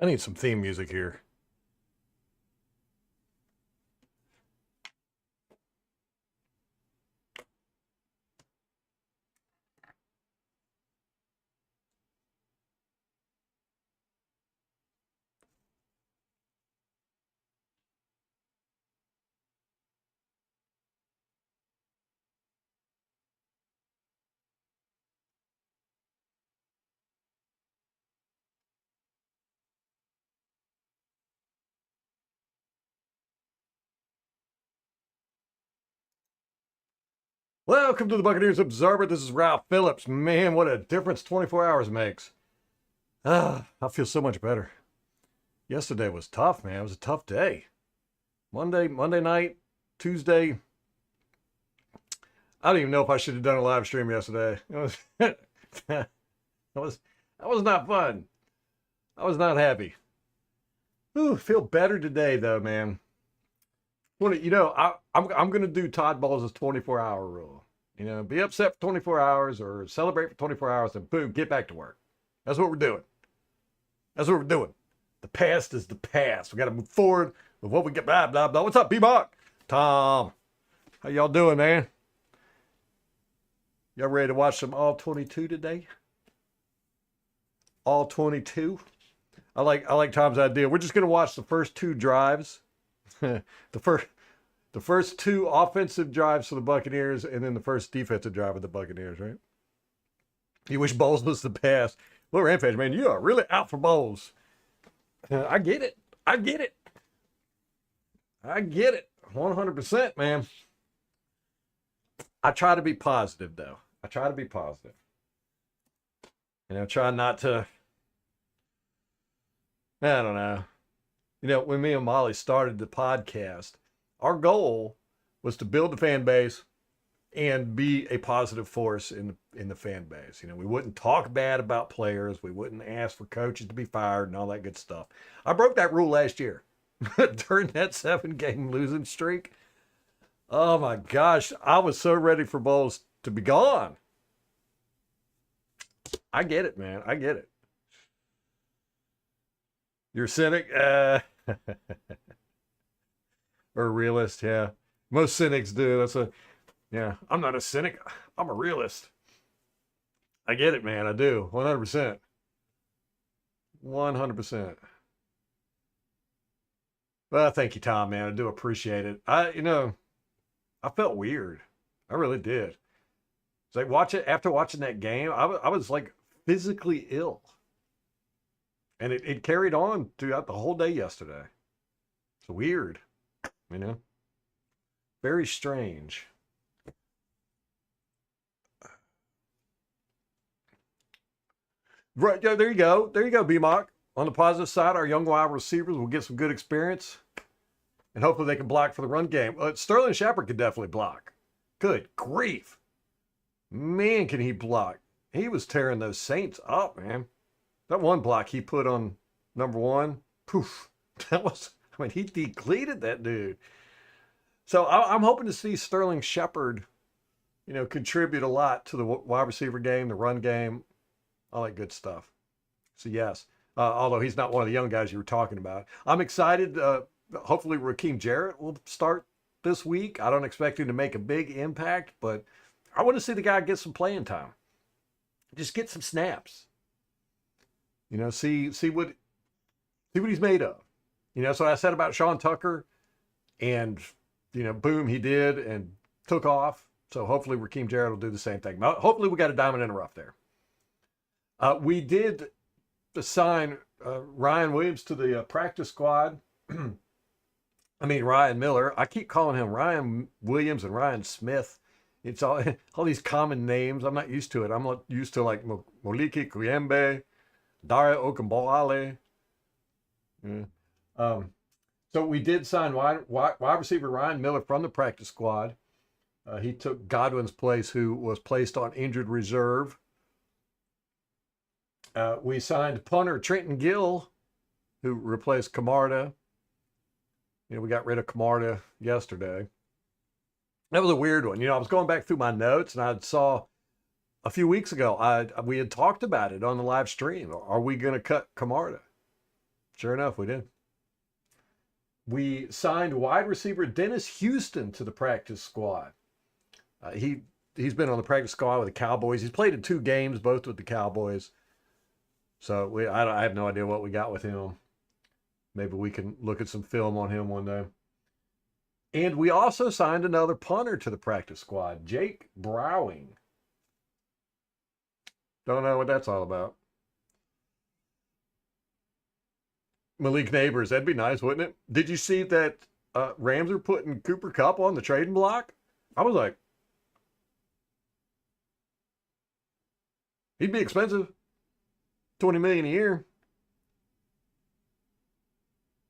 I need some theme music here. Welcome to the Buccaneers Observer. This is Ralph Phillips. Man, what a difference 24 hours makes. I feel so much better. Yesterday was tough, man. It was a tough day. Monday night, Tuesday. I don't even know if I should have done a live stream yesterday. It was that was not fun. I was not happy. Ooh, feel better today though, man. I'm gonna do Todd Bowles' 24-hour rule. Be upset for 24 hours or celebrate for 24 hours and boom, get back to work. That's what we're doing. That's what we're doing. The past is the past. We got to move forward with what we get. Blah, blah, blah. What's up, B-Mock? Tom. How y'all doing, man? Y'all ready to watch some All 22 today? All 22? I like Tom's idea. We're just going to watch the first two drives. the first two offensive drives for the Buccaneers and then the first defensive drive of the Buccaneers, right? You wish Bowles was the pass. Look, Rampage, man, you are really out for Bowles. I get it. I get it. I get it. 100%, man. I try to be positive, though. I try to be positive. Try not to, I don't know. When me and Molly started the podcast, our goal was to build the fan base and be a positive force in the fan base. We wouldn't talk bad about players. We wouldn't ask for coaches to be fired and all that good stuff. I broke that rule last year during that 7-game losing streak. Oh my gosh, I was so ready for Bowles to be gone. I get it, man. I get it. You're a cynic, or a realist, yeah. Most cynics do. Yeah, I'm not a cynic. I'm a realist. I get it, man. I do. 100%. 100%. Well, thank you, Tom, man. I do appreciate it. I felt weird. I really did. It's like after watching that game, I was like physically ill. And it carried on throughout the whole day yesterday. It's weird, very strange. Right, yeah, there you go. There you go, B-Mock. On the positive side, our young wide receivers will get some good experience. And hopefully they can block for the run game. Sterling Shepard could definitely block. Good grief. Man, can he block. He was tearing those Saints up, man. That one block he put on number one, poof. He depleted that dude. So I'm hoping to see Sterling Shepard, contribute a lot to the wide receiver game, the run game, all that good stuff. So yes, although he's not one of the young guys you were talking about. I'm excited. Hopefully Raheem Jarrett will start this week. I don't expect him to make a big impact, but I want to see the guy get some playing time. Just get some snaps. See what he's made of. So I said about Sean Tucker, and boom, he did and took off. So hopefully Raheem Jarrett will do the same thing. Hopefully we got a diamond in the rough there. We did assign Ryan Williams to the practice squad. I mean, Ryan Miller. I keep calling him Ryan Williams and Ryan Smith. It's all these common names. I'm not used to it. I'm used to like Moliki Kuyembe, Dario Okumboale. Yeah. So we did sign wide receiver Ryan Miller from the practice squad. He took Godwin's place, who was placed on injured reserve. We signed punter Trenton Gill, who replaced Camarda. We got rid of Camarda yesterday. That was a weird one. I was going back through my notes and I saw a few weeks ago, we had talked about it on the live stream. Are we going to cut Camarda? Sure enough, we did. We signed wide receiver Dennis Houston to the practice squad. He's been on the practice squad with the Cowboys. He's played in 2 games, both with the Cowboys. So I have no idea what we got with him. Maybe we can look at some film on him one day. And we also signed another punter to the practice squad, Jake Browing. Don't know what that's all about. Malik Neighbors, that'd be nice, wouldn't it? Did you see that Rams are putting Cooper Kupp on the trading block? I was like, he'd be expensive. $20 million a year.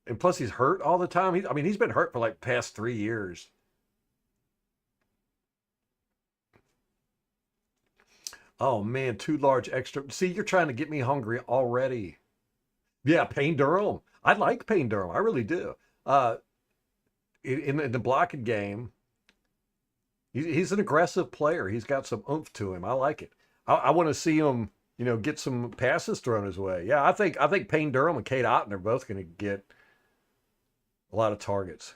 And plus he's hurt all the time. He's been hurt for like past 3 years. Oh man, 2 large extra. See, you're trying to get me hungry already. Yeah, Payne Durham. I like Payne Durham. I really do. In the blocking game, he's an aggressive player. He's got some oomph to him. I like it. I want to see him, get some passes thrown his way. Yeah, I think Payne Durham and Kate Otten are both going to get a lot of targets.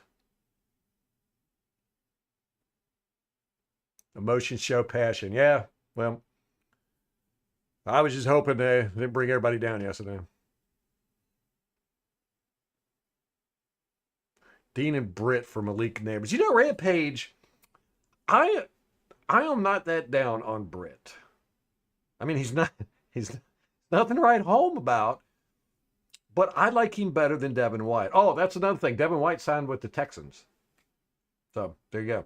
Emotions show passion. Yeah, well, I was just hoping they didn't bring everybody down yesterday. Dean and Britt for Malik Neighbors. Rampage, I am not that down on Britt. He's nothing to write home about, but I like him better than Devin White. Oh, that's another thing. Devin White signed with the Texans. So there you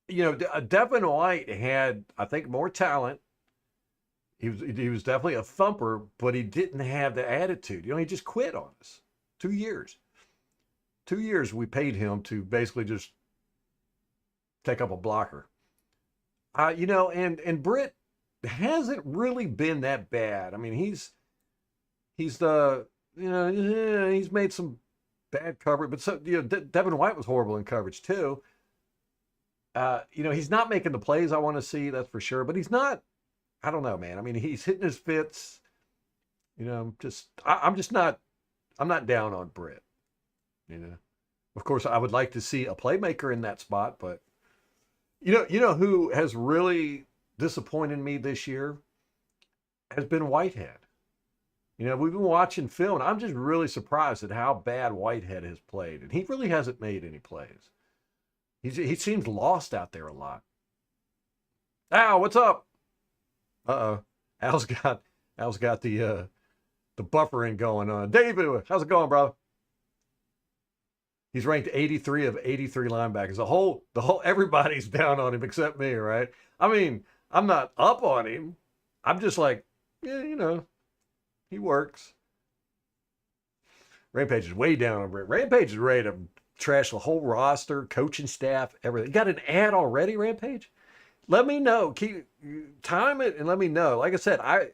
go. Devin White had, I think, more talent. He was definitely a thumper, but he didn't have the attitude. He just quit on us. 2 years. 2 years we paid him to basically just take up a blocker. And Britt hasn't really been that bad. He's he's made some bad coverage, but Devin White was horrible in coverage too. He's not making the plays I want to see, that's for sure, but he's not, I don't know, man. He's hitting his fits. I'm not down on Britt. Of course, I would like to see a playmaker in that spot, but who has really disappointed me this year has been Whitehead. We've been watching film, and I'm just really surprised at how bad Whitehead has played, and he really hasn't made any plays. He seems lost out there a lot. Al, what's up? Uh-oh. Al's got the buffering going on. David, how's it going, brother? He's ranked 83 of 83 linebackers. The whole everybody's down on him except me, right? I'm not up on him. I'm just like, yeah, he works. Rampage is way down on Britt. Rampage is ready to trash the whole roster, coaching staff, everything. You got an ad already, Rampage? Let me know. Keep time it and let me know. Like I said, I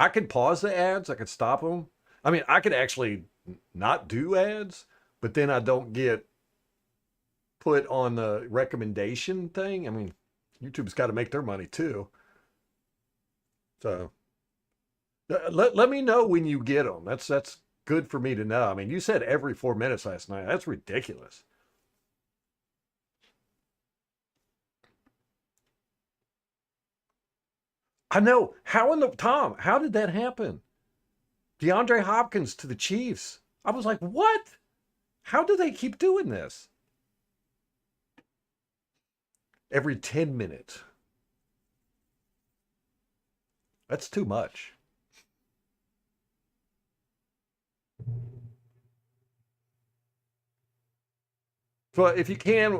could pause the ads. I could stop them. I could actually not do ads, but then I don't get put on the recommendation thing. YouTube's got to make their money too. So let me know when you get them. That's good for me to know. You said every 4 minutes last night. That's ridiculous. I know. Tom, how did that happen? DeAndre Hopkins to the Chiefs. I was like, what? How do they keep doing this? Every 10 minutes. That's too much. So if you can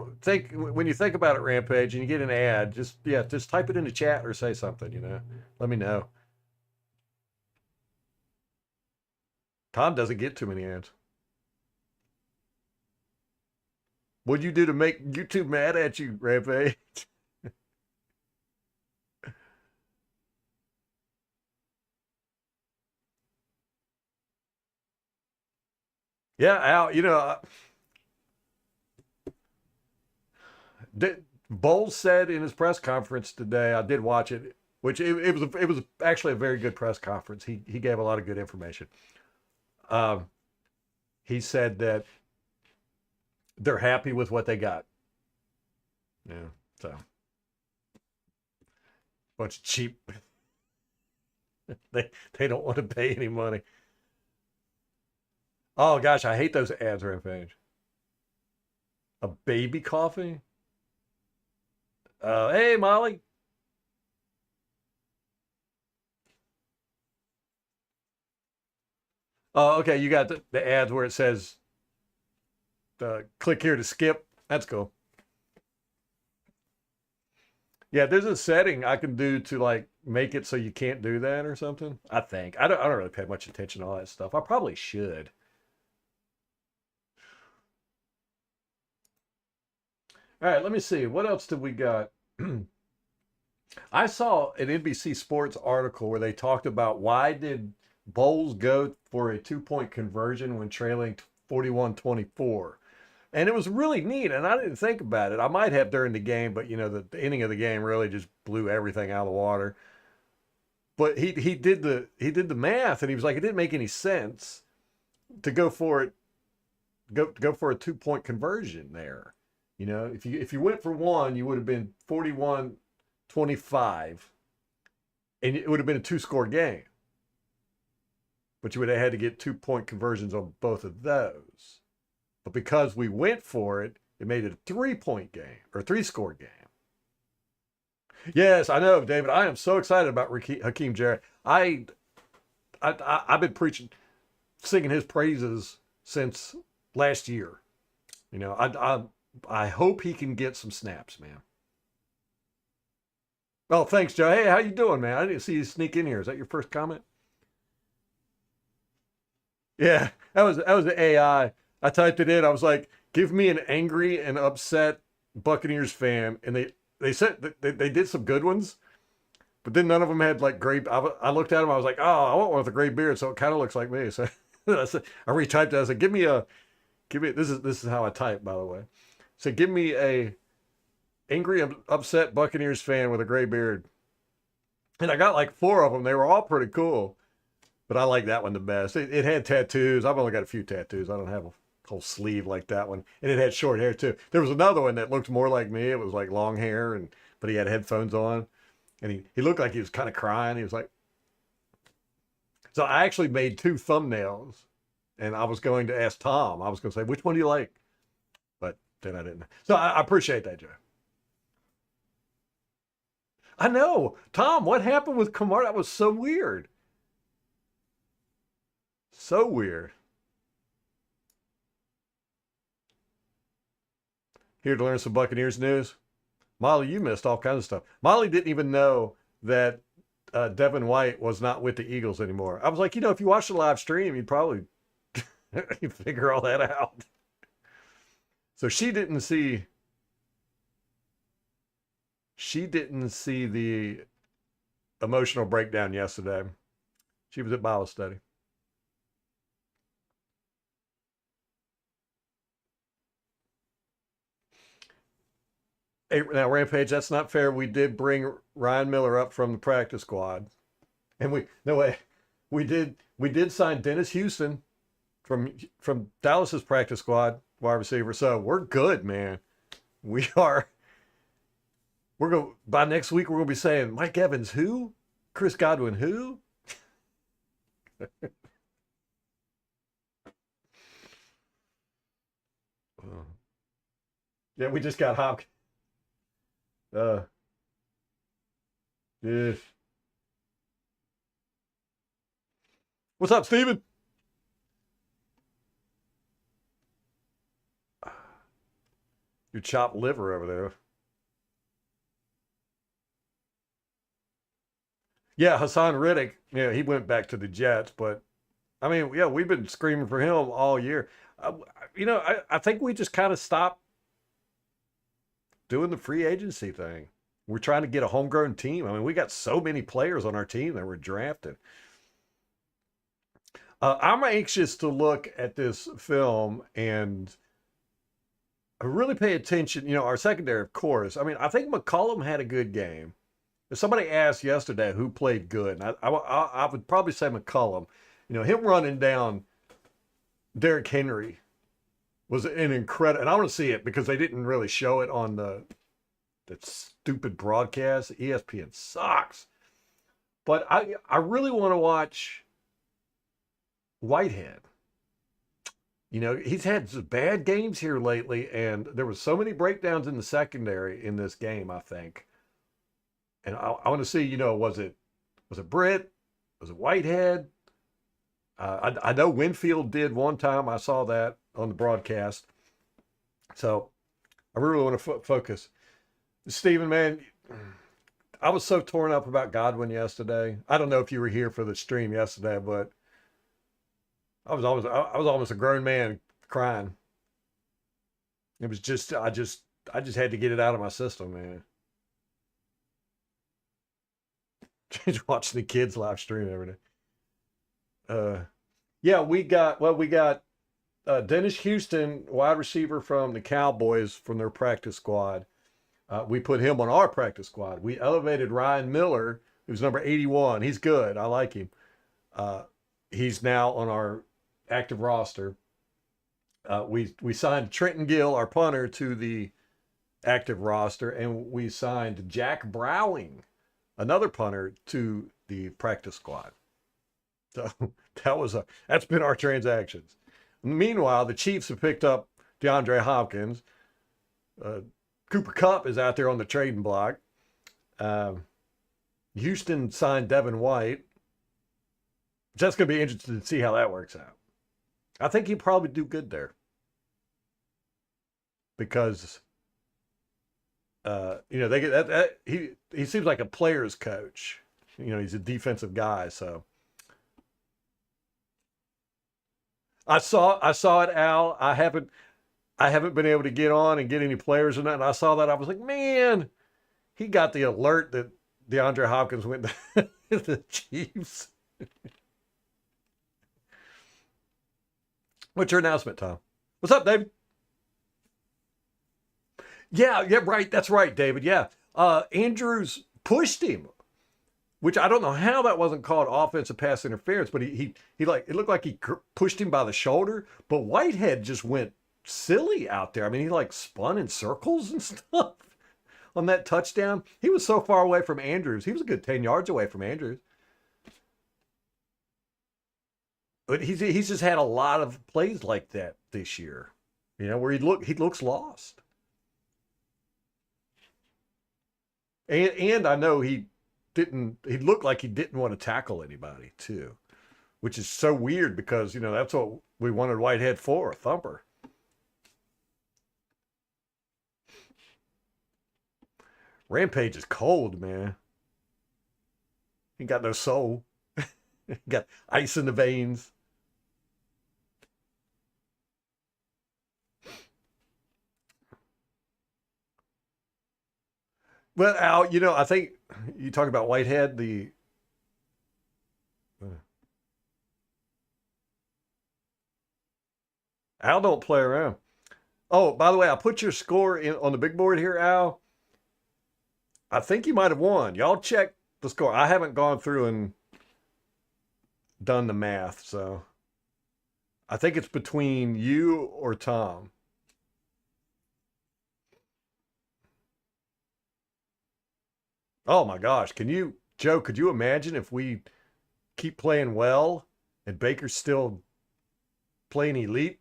when you think about it, Rampage, and you get an ad, just type it in the chat or say something, let me know. Tom doesn't get too many ads. What'd you do to make YouTube mad at you, Rampage? Yeah, Al, Bowles said in his press conference today, I did watch it, which it was actually a very good press conference. He gave a lot of good information. um, he said that they're happy with what they got. Yeah, so bunch of cheap. They don't want to pay any money. Oh gosh, I hate those ads, Rampage. A baby coffee? Hey Molly. Oh, okay. You got the ads where it says click here to skip. That's cool. Yeah, there's a setting I can do to like make it so you can't do that or something. I think I don't really pay much attention to all that stuff. I probably should. All right, let me see. What else did we got? I saw an NBC Sports article where they talked about why did Bowles go for a 2-point conversion when trailing 41-24. And it was really neat, and I didn't think about it. I might have during the game, but the ending of the game really just blew everything out of the water. But he did the math, and he was like, it didn't make any sense to go for it, go for a 2-point conversion there. If you went for one, you would have been 41-25, and it would have been a two-score game. But you would have had to get 2-point conversions on both of those. But because we went for it, it made it a 3-point game or 3-score game. Yes, I know, David. I am so excited about Hakeem Jarrett. I've been preaching, singing his praises since last year. I hope he can get some snaps, man. Oh, thanks, Joe. Hey, how you doing, man? I didn't see you sneak in here. Is that your first comment? Yeah, that was the AI. I typed it in. I was like, "Give me an angry and upset Buccaneers fan," and they said they did some good ones, but then none of them had like gray. I looked at them. I was like, "Oh, I want one with a gray beard," so it kind of looks like me. So I retyped it. I said, Give me." This is how I type, by the way. So give me a angry and upset Buccaneers fan with a gray beard, and I got like 4 of them. They were all pretty cool. But I like that one the best. It had tattoos. I've only got a few tattoos. I don't have a whole sleeve like that one. And it had short hair too. There was another one that looked more like me. It was like long hair, but he had headphones on. And he looked like he was kind of crying. He was like, so I actually made 2 thumbnails. And I was going to ask Tom. I was going to say, which one do you like? But then I didn't. So I appreciate that, Joe. I know. Tom, what happened with Kamar? That was so weird. So weird. Here to learn some Buccaneers news. Molly, you missed all kinds of stuff. Molly didn't even know that Devin White was not with the Eagles anymore. I was like, if you watch the live stream, you'd probably figure all that out. So she didn't see the emotional breakdown yesterday. She was at Bible study. Hey, now, Rampage, that's not fair. We did bring Ryan Miller up from the practice squad, and no way, we did sign Dennis Houston from Dallas's practice squad wide receiver. So we're good, man. We are. We're going by next week. We're going to be saying Mike Evans who, Chris Godwin who. Yeah, we just got Hopkins. Uh, yeah. What's up, Steven? Your chopped liver over there. Yeah, Hassan Riddick. Yeah, he went back to the Jets, but I mean, yeah, we've been screaming for him all year. Uh, I think we just kind of stopped doing the free agency thing. We're trying to get a homegrown team. I mean, we got so many players on our team that were drafted. I'm anxious to look at this film and really pay attention. Our secondary, of course. I mean, I think McCollum had a good game. If somebody asked yesterday who played good, and I would probably say McCollum. Him running down Derrick Henry was an incredible, and I want to see it because they didn't really show it on that stupid broadcast. ESPN sucks. But I really want to watch Whitehead. You know, he's had some bad games here lately, and there was so many breakdowns in the secondary in this game, I think. And I want to see, was it Britt? Was it Whitehead? I know Winfield did one time. I saw that on the broadcast. So I really want to focus. Stephen, man, I was so torn up about Godwin yesterday. I don't know if you were here for the stream yesterday, but I was almost a grown man crying. It was just I just had to get it out of my system, man. Just watching the kids live stream every day. Uh, yeah, we got Dennis Houston, wide receiver from the Cowboys, from their practice squad. We put him on our practice squad. We elevated Ryan Miller, who's number 81. He's good. I like him. He's now on our active roster. We signed Trenton Gill, our punter, to the active roster, and we signed Jack Browning, another punter, to the practice squad. So that's been our transactions. Meanwhile, the Chiefs have picked up DeAndre Hopkins. Cooper Kupp is out there on the trading block. Houston signed Devin White. Just going to be interesting to see how that works out. I think he'd probably do good there because they get that he seems like a player's coach. He's a defensive guy, so I saw it, Al. I haven't been able to get on and get any players or nothing. I saw that. I was like, man, he got the alert that DeAndre Hopkins went to the Chiefs. What's your announcement, Tom? What's up, David? Yeah, right. That's right, David. Yeah. Andrews pushed him, which I don't know how that wasn't called offensive pass interference, but he like, it looked like he pushed him by the shoulder, but Whitehead just went silly out there. I mean, he like spun in circles and stuff on that touchdown. He was so far away from Andrews. He was a good 10 yards away from Andrews. But he's just had a lot of plays like that this year, where he looks lost. And I know he looked like he didn't want to tackle anybody too, which is so weird because, that's what we wanted Whitehead for, a thumper. Rampage is cold, man. He got no soul. He got ice in the veins. Well, Al, I think you talk about Whitehead, Al don't play around. Oh, by the way, I put your score on the big board here, Al. I think you might have won. Y'all check the score. I haven't gone through and done the math, so I think it's between you or Tom. Oh my gosh. Joe, could you imagine if we keep playing well and Baker's still playing elite?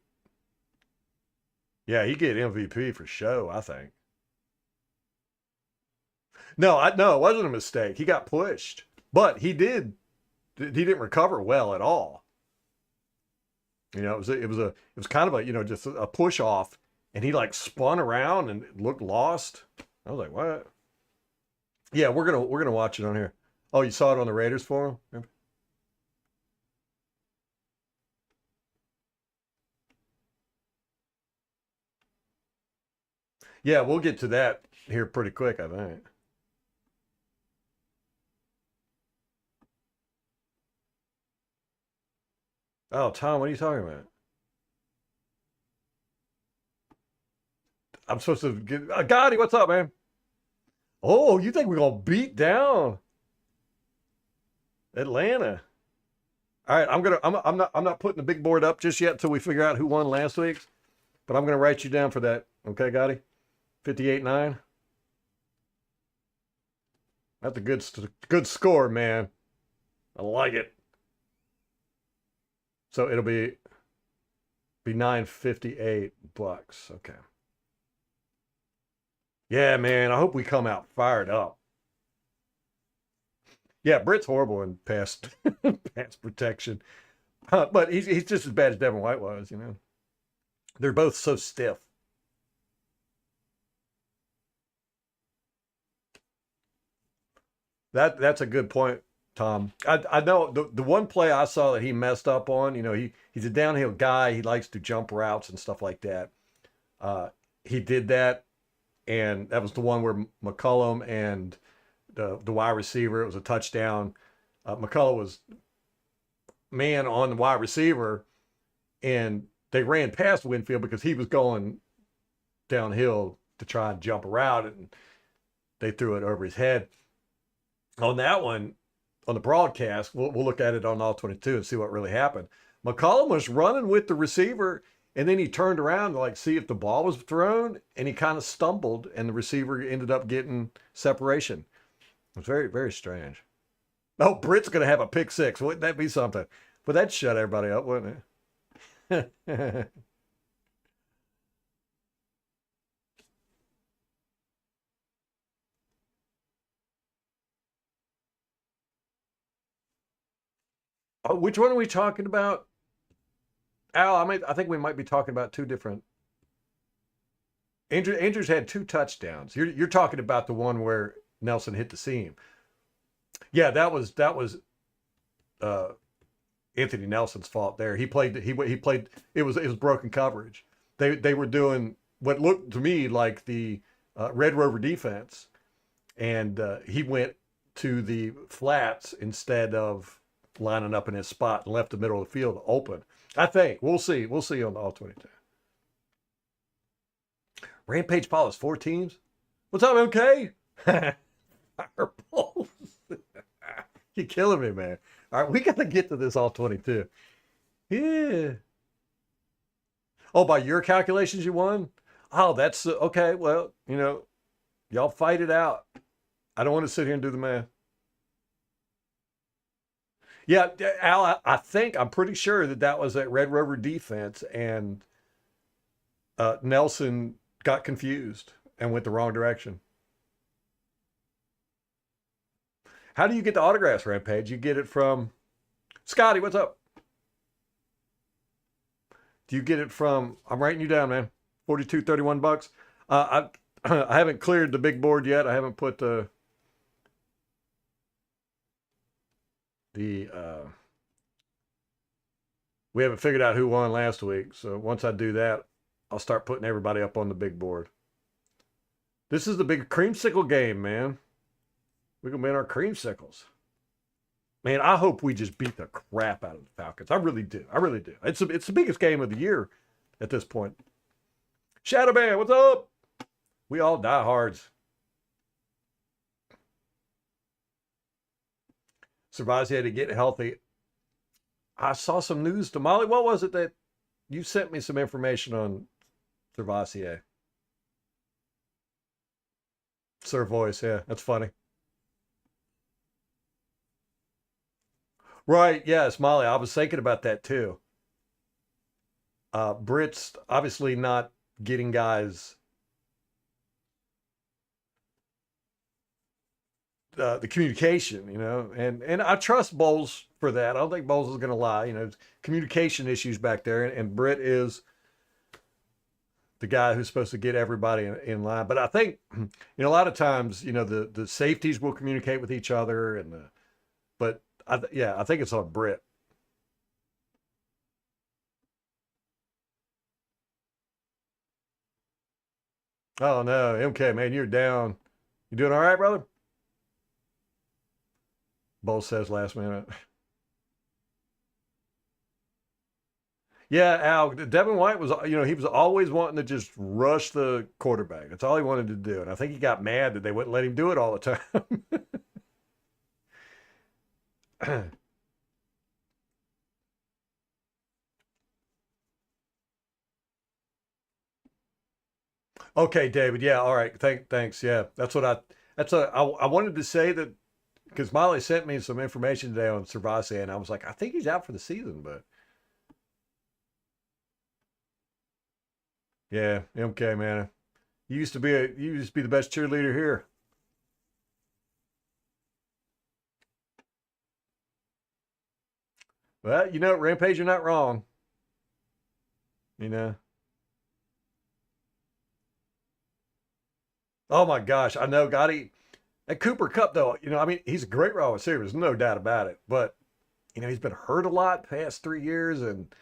Yeah, he get MVP for show, I think. No, it wasn't a mistake. He got pushed, but he didn't recover well at all. It was kind of just a push off, and he like spun around and looked lost. I was like, what? Yeah, we're gonna watch it on here. Oh, you saw it on the Raiders forum? Yeah, we'll get to that here pretty quick, I think. Oh, Tom, what are you talking about? I'm supposed to get Gotti, what's up, man? Oh, you think we're gonna beat down Atlanta? All right, I'm not putting the big board up just yet until we figure out who won last week's, but I'm gonna write you down for that. Okay, Gotti? 58-9. That's a good score, man. I like it. So it'll be 958 bucks. Okay. Yeah, man. I hope we come out fired up. Yeah, Britt's horrible in pass pass protection, but he's just as bad as Devin White was. You know, they're both so stiff. That's a good point, Tom. I know the one play I saw that he messed up on. You know, he's a downhill guy. He likes to jump routes and stuff like that. He did that, and that was the one where McCollum and the wide receiver. It was a touchdown. McCullough was man on the wide receiver, and they ran past Winfield because he was going downhill to try and jump around, and they threw it over his head. On that one, on the broadcast, we'll look at it on all 22 and see what really happened. McCollum was running with the receiver, and then he turned around to like see if the ball was thrown, and he kind of stumbled, and the receiver ended up getting separation. It was very, very strange. Oh, Britt's going to have a pick six. Wouldn't that be something? But that'd shut everybody up, wouldn't it? Oh, which one are we talking about? Al, I think we might be talking about two different. Andrews had two touchdowns. You're talking about the one where Nelson hit the seam. Yeah, that was uh, Anthony Nelson's fault there. He played. It was broken coverage. They were doing what looked to me like the Red Rover defense, and he went to the flats instead of lining up in his spot and left the middle of the field open. I think we'll see. We'll see on all 22. Rampage follows four teams. What's up, MK? Fireballs. You're killing me, man. All right, we got to get to this all 22. Yeah. Oh, by your calculations, you won? Oh, that's okay. Well, y'all fight it out. I don't want to sit here and do the math. Yeah, Al, I'm pretty sure that was that Red Rover defense, and Nelson got confused and went the wrong direction. How do you get the autographs, Rampage? You get it from Scotty. What's up? Do you get it from? I'm writing you down, man. 42.31 bucks. I haven't cleared the big board yet. I haven't put the we haven't figured out who won last week. So once I do that, I'll start putting everybody up on the big board. This is the big creamsicle game, man. We're gonna be in our creamsicles. Man, I hope we just beat the crap out of the Falcons. I really do. I really do. It's the biggest game of the year at this point. Shadow Band, what's up? We all diehards. Servazier to get healthy. I saw some news to Molly. What was it that you sent me some information on Servazier? Sir Voice, yeah, that's funny. Right, yes, Molly. I was thinking about that too. Britt's obviously not getting guys the communication, and I trust Bowles for that. I don't think Bowles is going to lie. Communication issues back there, and Britt is the guy who's supposed to get everybody in line. But I think, a lot of times, the safeties will communicate with each other, but I think it's on Britt. Oh no, MK, man, you're down. You doing all right, brother? Bowles says last minute. Yeah, Al, Devin White was, he was always wanting to just rush the quarterback. That's all he wanted to do. And I think he got mad that they wouldn't let him do it all the time. Okay, David. Yeah. All right. Thanks. Yeah. I wanted to say that because Molly sent me some information today on Cervasi, and I was like, I think he's out for the season, but yeah. Okay, man. You used to be the best cheerleader here. Well, Rampage, you're not wrong. You know. Oh my gosh, I know, Gotti. At Cooper Cup, though, I mean, he's a great raw receiver. There's no doubt about it. But he's been hurt a lot the past 3 years, and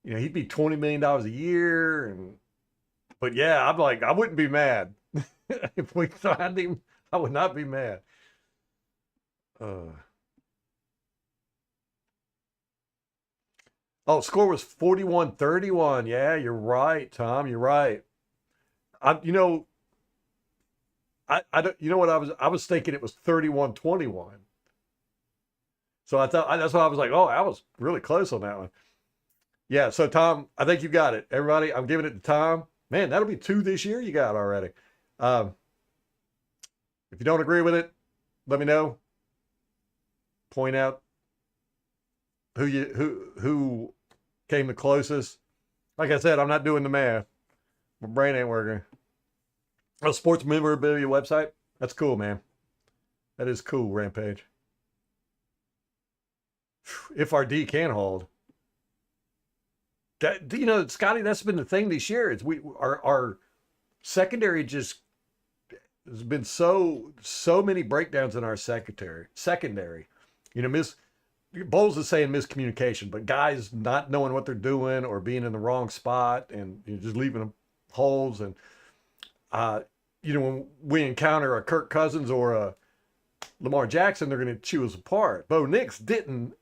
he'd be $20 million a year. But yeah, I'm like, I wouldn't be mad if we signed him. I would not be mad. Uh, score was 41-31. Yeah, you're right, Tom. You're right. I, you know, I don't. You know what I was thinking it was 31-21. So that's why I was like, oh, I was really close on that one. Yeah. So Tom, I think you got it. Everybody, I'm giving it to Tom. Man, that'll be two this year. You got already. Um, if you don't agree with it, let me know. Point out who came the closest. Like I said, I'm not doing the math. My brain ain't working. Oh, sports memorabilia website. That's cool, man. That is cool, Rampage. If our D can hold. Scotty, that's been the thing this year. Is our secondary just there's been so many breakdowns in our secondary. Miss Bowles is saying miscommunication, but guys not knowing what they're doing or being in the wrong spot and just leaving them holes. And uh, when we encounter a Kirk Cousins or a Lamar Jackson, they're going to chew us apart. Bo Nix didn't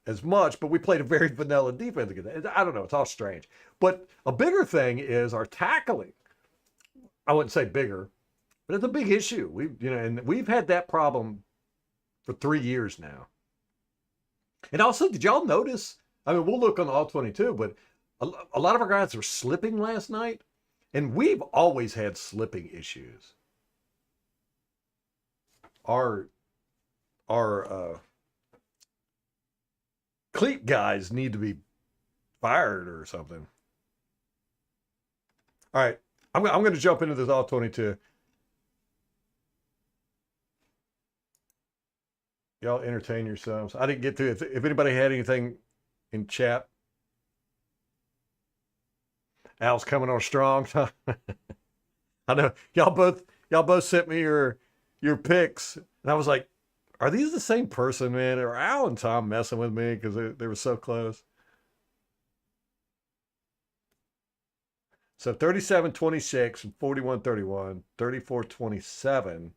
as much, but we played a very vanilla defense against that. I don't know. It's all strange. But a bigger thing is our tackling. I wouldn't say bigger, but it's a big issue. And we've had that problem for 3 years now. And also, did y'all notice? I mean, we'll look on all 22, but a lot of our guys were slipping last night, and we've always had slipping issues. Our cleat guys need to be fired or something. All right, I'm going to jump into this all 22. Y'all entertain yourselves. I didn't get to it. If anybody had anything in chat, Al's coming on strong. I know y'all both sent me your picks, and I was like, are these the same person, man? Or Al and Tom messing with me because they were so close? So 37-26 and 41-31, 34-27.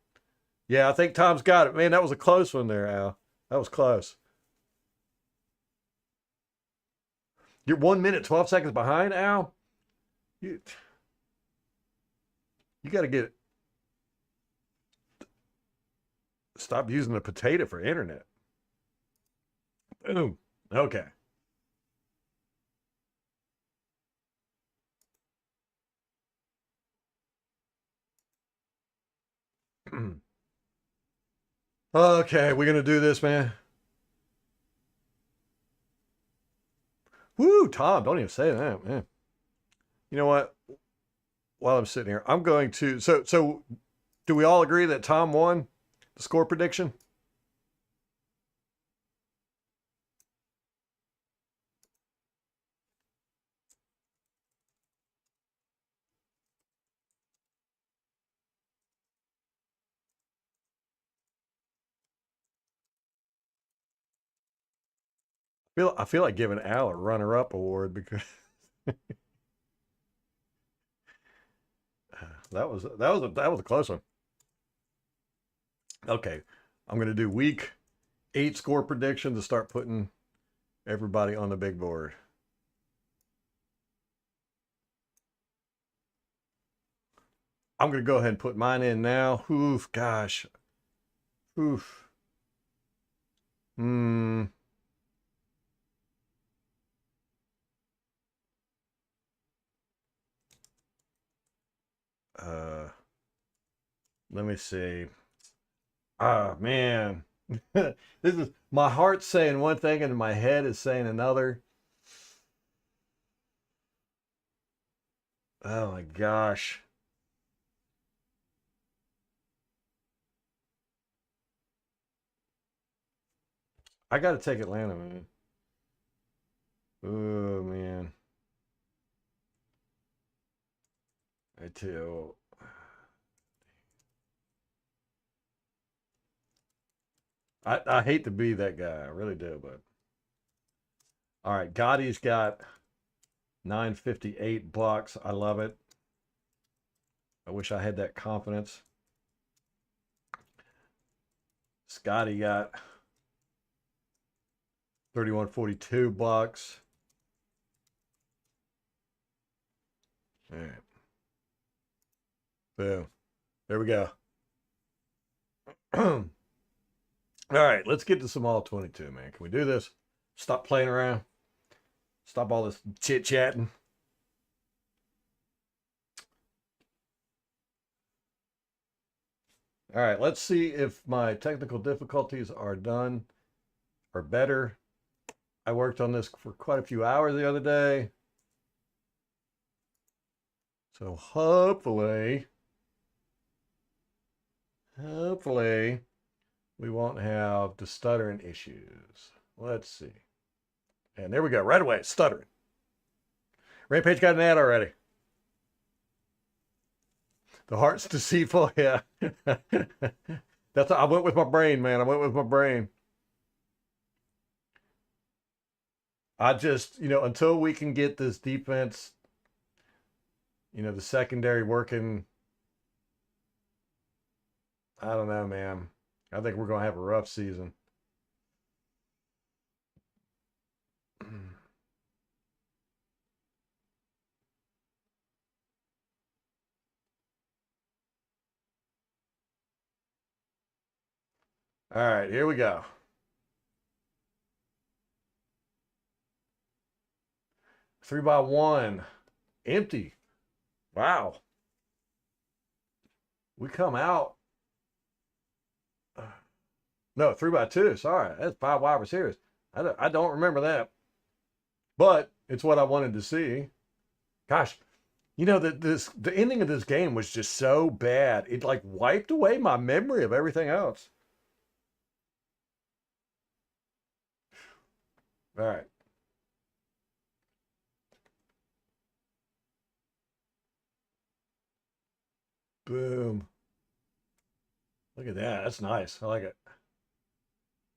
Yeah, I think Tom's got it. Man, that was a close one there, Al. That was close. You're 1 minute, 12 seconds behind, Al. You, you got to stop using the potato for internet. Boom. Okay. Okay, we're gonna do this, man. Woo, Tom, don't even say that, man. You know what? While I'm sitting here, I'm going to. So, do we all agree that Tom won the score prediction? I feel like giving Al a runner-up award because that was a close one. Okay, I'm going to do week 8 score prediction to start putting everybody on the big board. I'm going to go ahead and put mine in now. Oof, gosh. Oof. Hmm. Let me see. Ah, man. This is my heart's saying one thing and my head is saying another. Oh my gosh. I got to take Atlanta, man. Oh man. I tell. I hate to be that guy. I really do, but all right. Gotti's got 958 bucks. I love it. I wish I had that confidence. Scotty got 3142 bucks. All right. Boom. There we go. All right, let's get to some all 22, man. Can we do this? Stop playing around. Stop all this chit-chatting. All right, let's see if my technical difficulties are done or better. I worked on this for quite a few hours the other day. So hopefully we won't have the stuttering issues. Let's see. And there we go, right away, stuttering. Rampage got an ad already. The heart's deceitful, yeah. I went with my brain, man. I went with my brain. I just, until we can get this defense, the secondary working, I don't know, man. I think we're going to have a rough season. All right, here we go. Three by one. Empty. Wow. We come out. No, 3x2. Sorry, that's 5 wide receivers. I don't remember that, but it's what I wanted to see. Gosh, the ending of this game was just so bad. It like wiped away my memory of everything else. All right. Boom. Look at that. That's nice. I like it.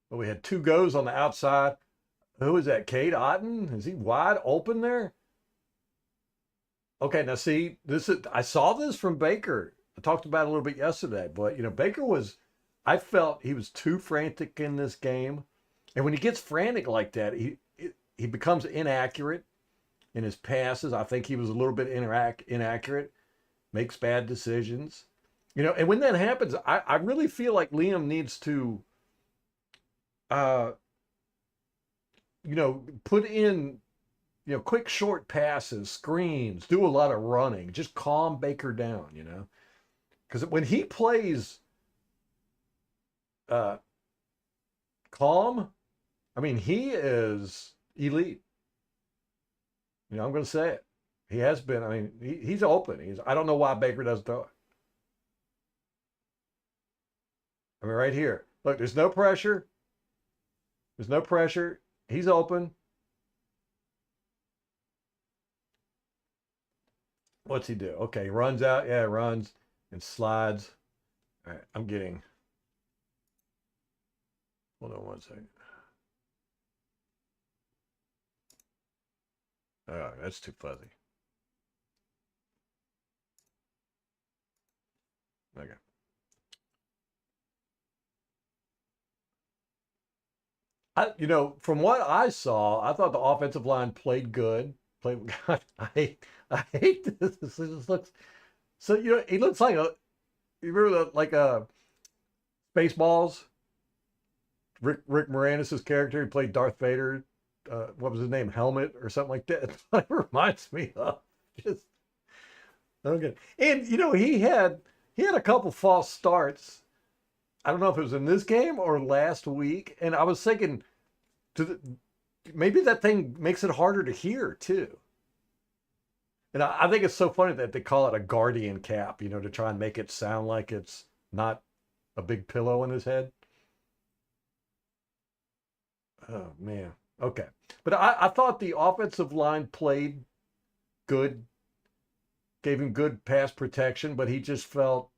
But we had 2 goes on the outside. Who is that? Cade Otton? Is he wide open there? Okay, now see, I saw this from Baker. I talked about it a little bit yesterday, but Baker I felt he was too frantic in this game. And when he gets frantic like that, he becomes inaccurate in his passes. I think he was a little bit inaccurate, makes bad decisions. And when that happens, I really feel like Liam needs to put in, quick short passes, screens, do a lot of running, just calm Baker down, because when he plays calm, I mean, he is elite. I'm going to say it. He has been. I mean, he's open. I don't know why Baker doesn't throw it. I mean, right here. Look, there's no pressure. There's no pressure. He's open. What's he do? Okay, he runs out. Yeah, runs and slides. All right, I'm getting. Hold on one second. Oh, that's too fuzzy. Okay. From what I saw, I thought the offensive line played good. God, I hate this. This just looks so. He looks like you remember like Spaceballs. Rick Moranis' character, he played Darth Vader. What was his name? Helmet or something like that. That's what it reminds me of. Just Okay. And he had a couple false starts. I don't know if it was in this game or last week, and I was thinking, maybe that thing makes it harder to hear too. And I think it's so funny that they call it a guardian cap, to try and make it sound like it's not a big pillow in his head. Oh man. Okay. But I thought the offensive line played good, gave him good pass protection, but he just felt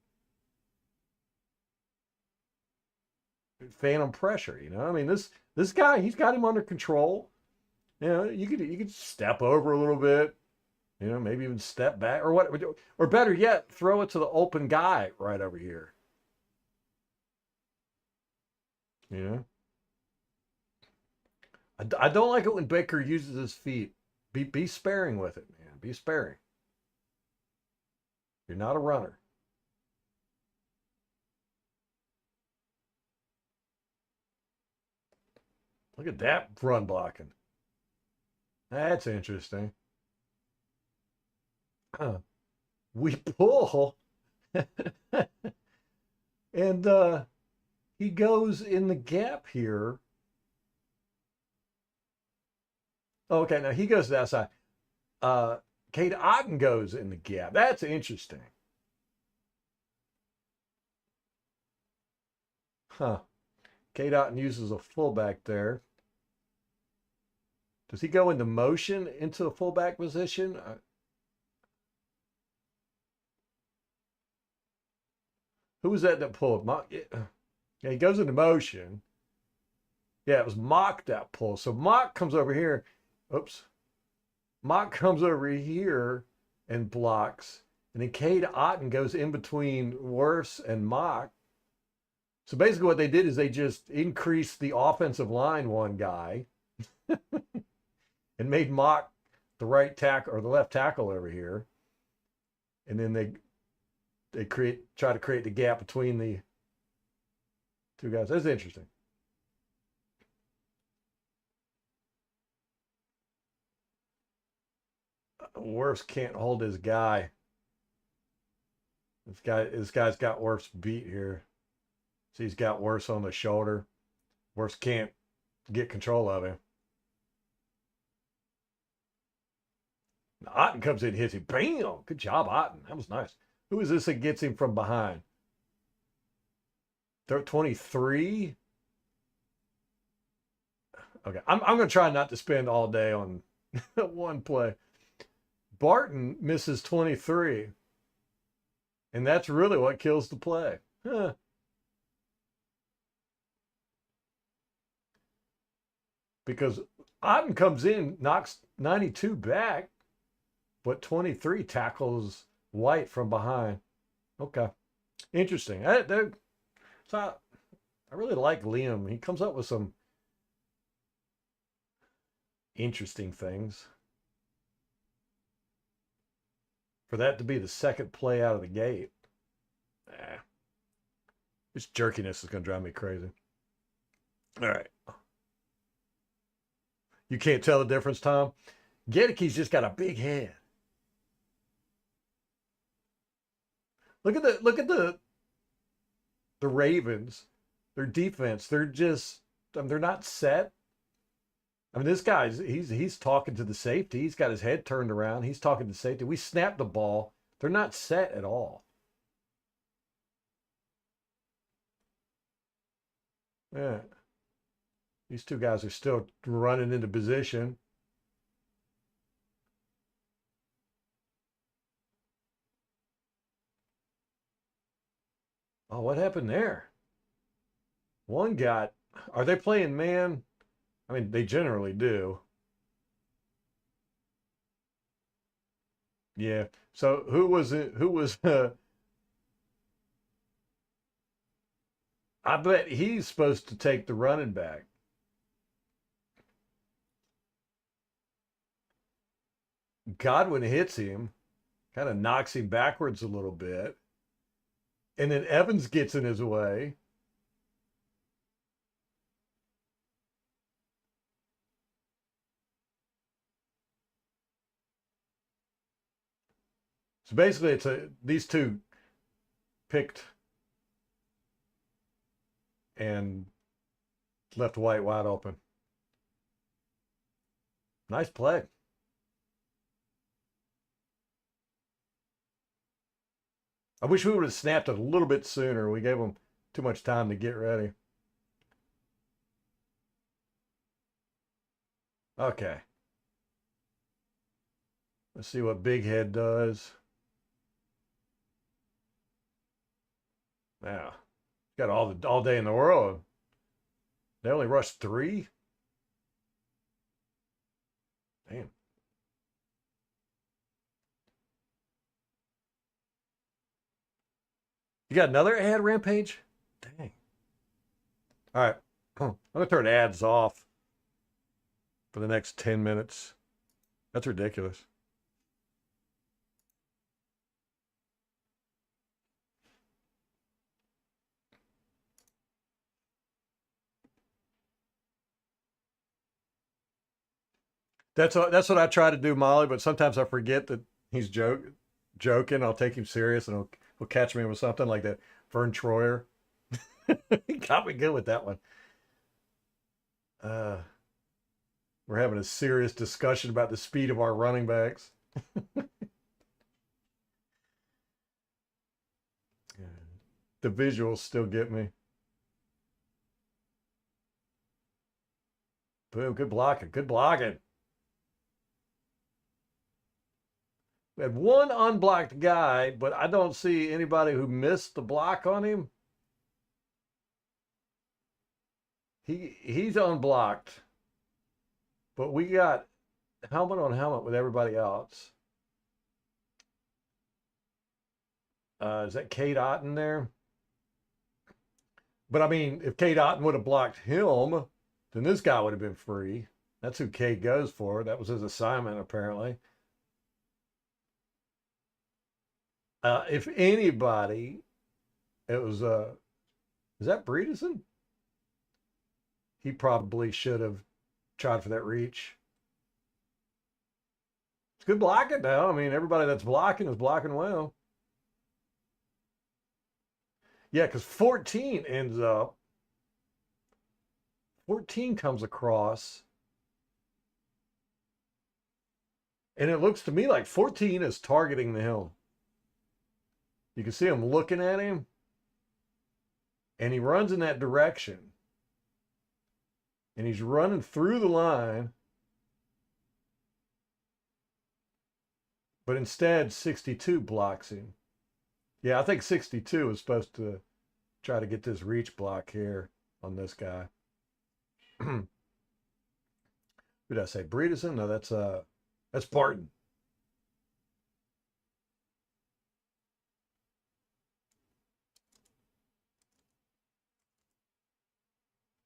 phantom pressure. I mean, this guy, he's got him under control. You could step over a little bit, maybe even step back or what, or better yet, throw it to the open guy right over here. You know, I don't like it when Baker uses his feet. Be sparing with it, man. Be sparing. You're not a runner. Look at that run blocking. That's interesting. We pull, and he goes in the gap here. Oh, okay, now he goes to that side. Uh, Cade Otten goes in the gap. That's interesting. Huh. Cade Otten uses a fullback there. Does he go into motion into a fullback position? Who was that pulled? Yeah, he goes into motion. Yeah, it was Mock that pull. So Mock comes over here. Oops. Mock comes over here and blocks. And then Cade Otten goes in between Worse and Mock. So basically, what they did is they just increased the offensive line one guy and made Mock the right tackle or the left tackle over here. And then they try to create the gap between the two guys. That's interesting. Worse can't hold his guy. This guy's got Worse beat here. So he's got Worse on the shoulder. Worse can't get control of him. Otten comes in, hits him. Bam! Good job, Otten. That was nice. Who is this that gets him from behind? 23? Okay. I'm going to try not to spend all day on one play. Barton misses 23. And that's really what kills the play. Huh. Because Otten comes in, knocks 92 back, but 23 tackles White from behind. Okay. Interesting. So I really like Liam. He comes up with some interesting things. For that to be the second play out of the gate, this jerkiness is going to drive me crazy. All right. You can't tell the difference, Tom? Gedeke's just got a big head. Look at the Ravens. Their defense. They're not set. I mean, this guy's he's talking to the safety. He's got his head turned around. He's talking to safety. We snapped the ball. They're not set at all. Yeah. These two guys are still running into position. Oh, what happened there? One got. Are they playing man? I mean, they generally do. Yeah. So who was it? Who was? I bet he's supposed to take the running back. Godwin hits him, kind of knocks him backwards a little bit, and then Evans gets in his way. So basically, these two picked and left White wide open. Nice play. I wish we would have snapped it a little bit sooner. We gave them too much time to get ready. Okay. Let's see what Big Head does. Now, got all day in the world. They only rushed 3. Damn. You got another ad, Rampage? Dang. All right. I'm going to turn ads off for the next 10 minutes. That's ridiculous. That's what I try to do, Molly, but sometimes I forget that he's joking. I'll take him serious and he'll catch me with something like that. Vern Troyer. He got me good with that one. We're having a serious discussion about the speed of our running backs. The visuals still get me. Boom, good blocking, good blocking. We had one unblocked guy, but I don't see anybody who missed the block on him. He's unblocked, but we got helmet on helmet with everybody else. Is that Kate Otten there? But I mean, if Kate Otten would have blocked him, then this guy would have been free. That's who Kate goes for. That was his assignment, apparently. If anybody, it was is that Breedison? He probably should have tried for that reach. It's good blocking now. I mean, everybody that's blocking is blocking well. Yeah, because 14 ends up. 14 comes across. And it looks to me like 14 is targeting the hill. You can see him looking at him. And he runs in that direction. And he's running through the line. But instead, 62 blocks him. Yeah, I think 62 is supposed to try to get this reach block here on this guy. Who did I say? Breedison? No, that's Barton.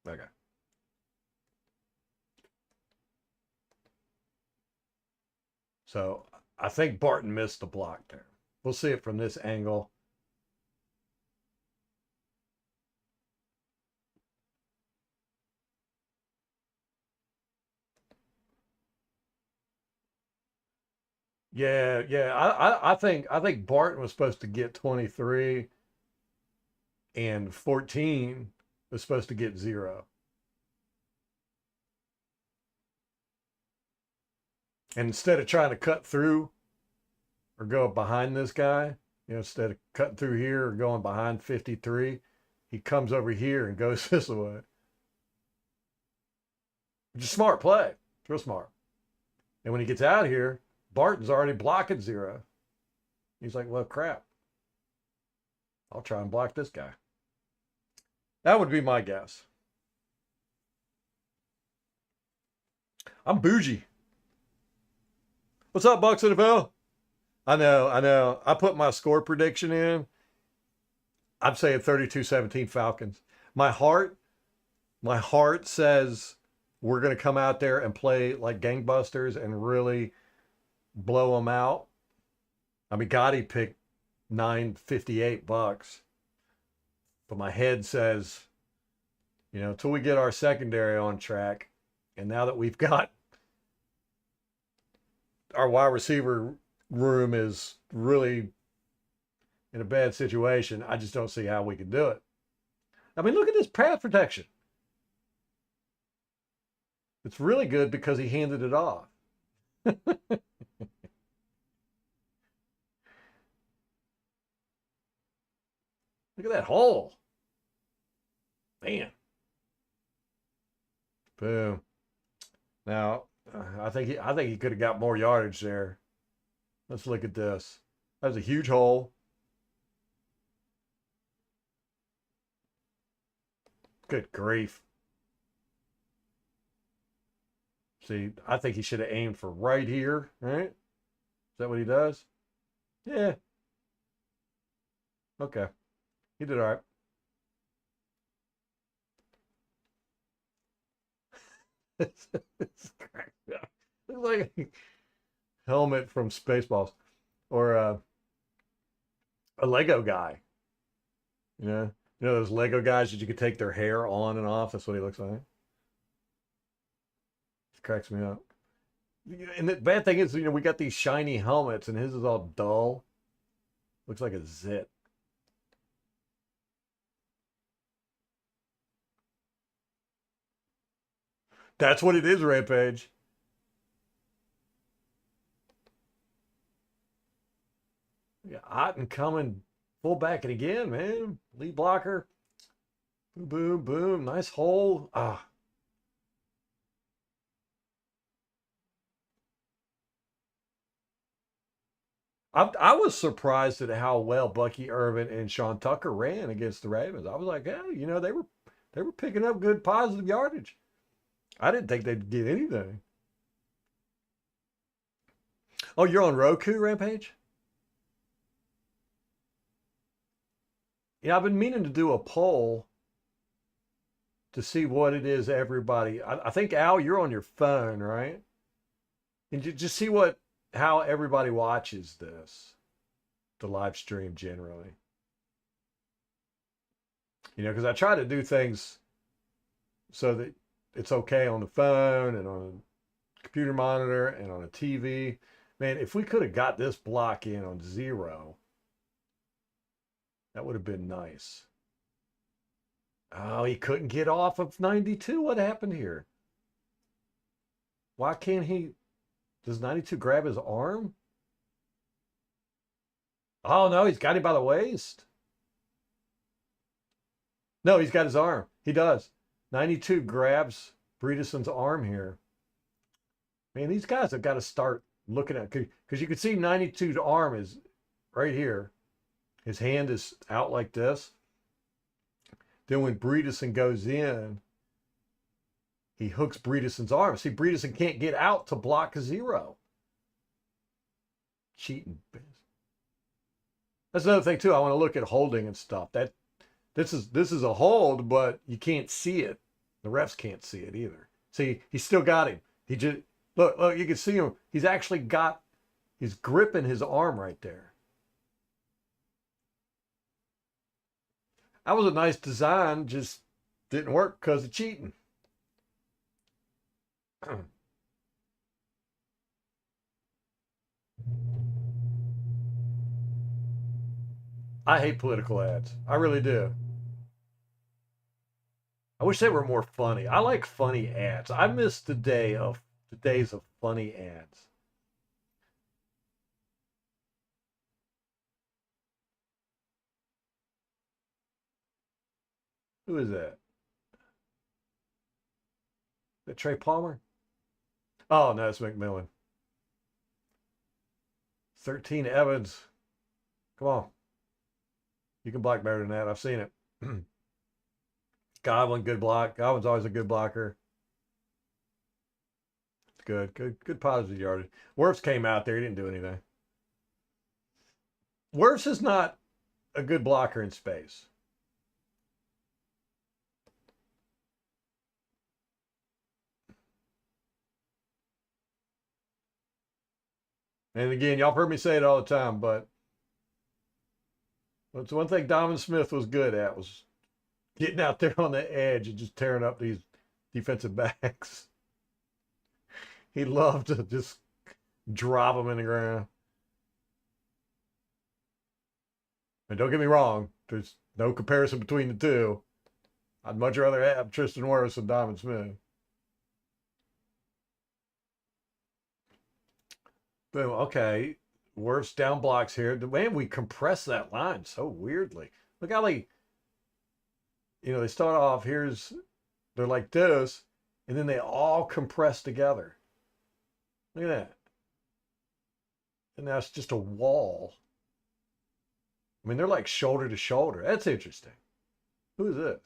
Okay. So I think Barton missed the block there. We'll see it from this angle. Yeah. I think Barton was supposed to get 23 and 14 was supposed to get 0. And instead of trying to cut through or go behind this guy, instead of cutting through here or going behind 53, he comes over here and goes this way. Which is smart play. It's real smart. And when he gets out here, Barton's already blocking 0. He's like, well, crap. I'll try and block this guy. That would be my guess. I'm bougie. What's up, Bucks NFL? I know. I put my score prediction in. I'm saying 32-17 Falcons. My heart says we're going to come out there and play like gangbusters and really blow them out. I mean, Gotti picked $9.58, but my head says, until we get our secondary on track, and now that we've got our wide receiver room is really in a bad situation. I just don't see how we can do it. I mean, look at this pass protection. It's really good because he handed it off. Look at that hole. Man. Boom. Now, I think he could have got more yardage there. Let's look at this. That was a huge hole. Good grief. See, I think he should have aimed for right here, right? Is that what he does? Yeah. Okay. He did all right. It's looks like a helmet from Spaceballs or a Lego guy. You know those Lego guys that you could take their hair on and off. That's what he looks like. It cracks me up. And the bad thing is, we got these shiny helmets, and his is all dull. Looks like a zit. That's what it is, Rampage. Yeah, hot and coming, full back it again, man. Lead blocker. Boom, boom, boom. Nice hole. Ah. I was surprised at how well Bucky Irvin and Sean Tucker ran against the Ravens. I was like, yeah, they were picking up good positive yardage. I didn't think they'd get anything. Oh, you're on Roku, Rampage? Yeah, I've been meaning to do a poll to see what it is everybody. I think Al, you're on your phone, right? And you just see how everybody watches this, the live stream generally. Because I try to do things so that it's okay on the phone and on a computer monitor and on a TV. Man, if we could have got this block in on 0, that would have been nice. Oh, he couldn't get off of 92. What happened here? Why can't he? Does 92 grab his arm? Oh, no, he's got him by the waist. No, he's got his arm. He does. 92 grabs Bredeson's arm here. Man, these guys have got to start looking at, because you can see 92's arm is right here. His hand is out like this. Then when Bredeson goes in, he hooks Bredeson's arm. See, Bredeson can't get out to block a 0. Cheating. That's another thing too. I want to look at holding and stuff. This is a hold, but you can't see it. The refs can't see it either. See, he's still got him. He just look. You can see him. He's gripping his arm right there. That was a nice design, just didn't work because of cheating. I hate political ads. I really do. I wish they were more funny. I like funny ads. I miss the days of funny ads. Who is that? That Trey Palmer? Oh no, it's McMillan. 13 Evans. Come on. You can block better than that. I've seen it. Godwin, good block. Godwin's always a good blocker. It's good positive yardage. Wirfs came out there. He didn't do anything. Wirfs is not a good blocker in space. And again, y'all heard me say it all the time, but it's one thing Donovan Smith was good at was getting out there on the edge and just tearing up these defensive backs. He loved to just drop them in the ground. And don't get me wrong, there's no comparison between the two. I'd much rather have Tristan Wirfs than Diamond Smith. Boom. Okay. Wirfs down blocks here. Man, we compress that line so weirdly. Look how they start off, they're like this, and then they all compress together. Look at that. And now it's just a wall. I mean, they're like shoulder to shoulder. That's interesting. Who is this?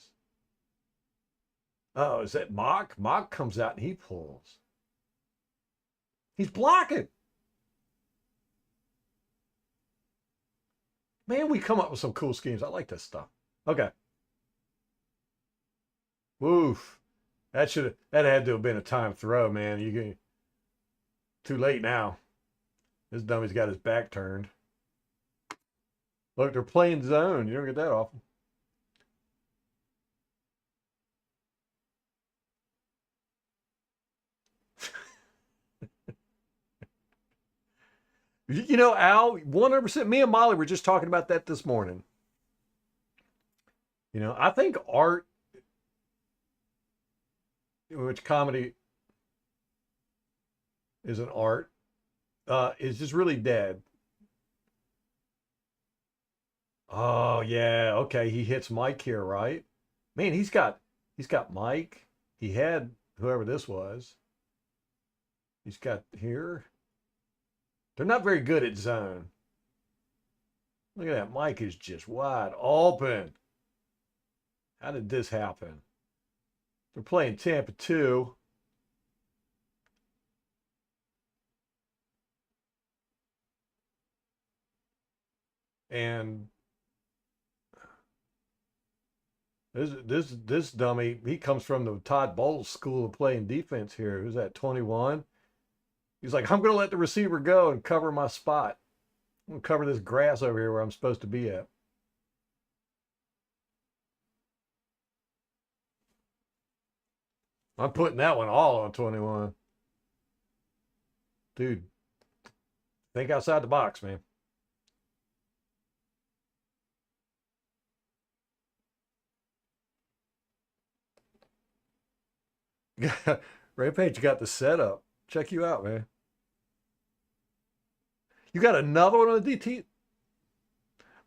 Oh, is that Mock? Mock comes out and he pulls. He's blocking. Man, we come up with some cool schemes. I like this stuff. Okay. Woof. That had to have been a time throw, man. Too late now. This dummy's got his back turned. Look, they're playing zone. You don't get that often. Al, 100%. Me and Molly were just talking about that this morning. I think art, which comedy is an art, is just really dead. Oh yeah, okay. He hits Mike here, right? Man, he's got Mike. He had whoever this was. He's got here. They're not very good at zone. Look at that. Mike is just wide open. How did this happen? They're playing Tampa 2. And this dummy, he comes from the Todd Bowles school of playing defense here. Who's that, 21? He's like, I'm going to let the receiver go and cover my spot. I'm going to cover this grass over here where I'm supposed to be at. I'm putting that one all on 21. Dude, think outside the box, man. Rampage, you got the setup. Check you out, man. You got another one on the DT?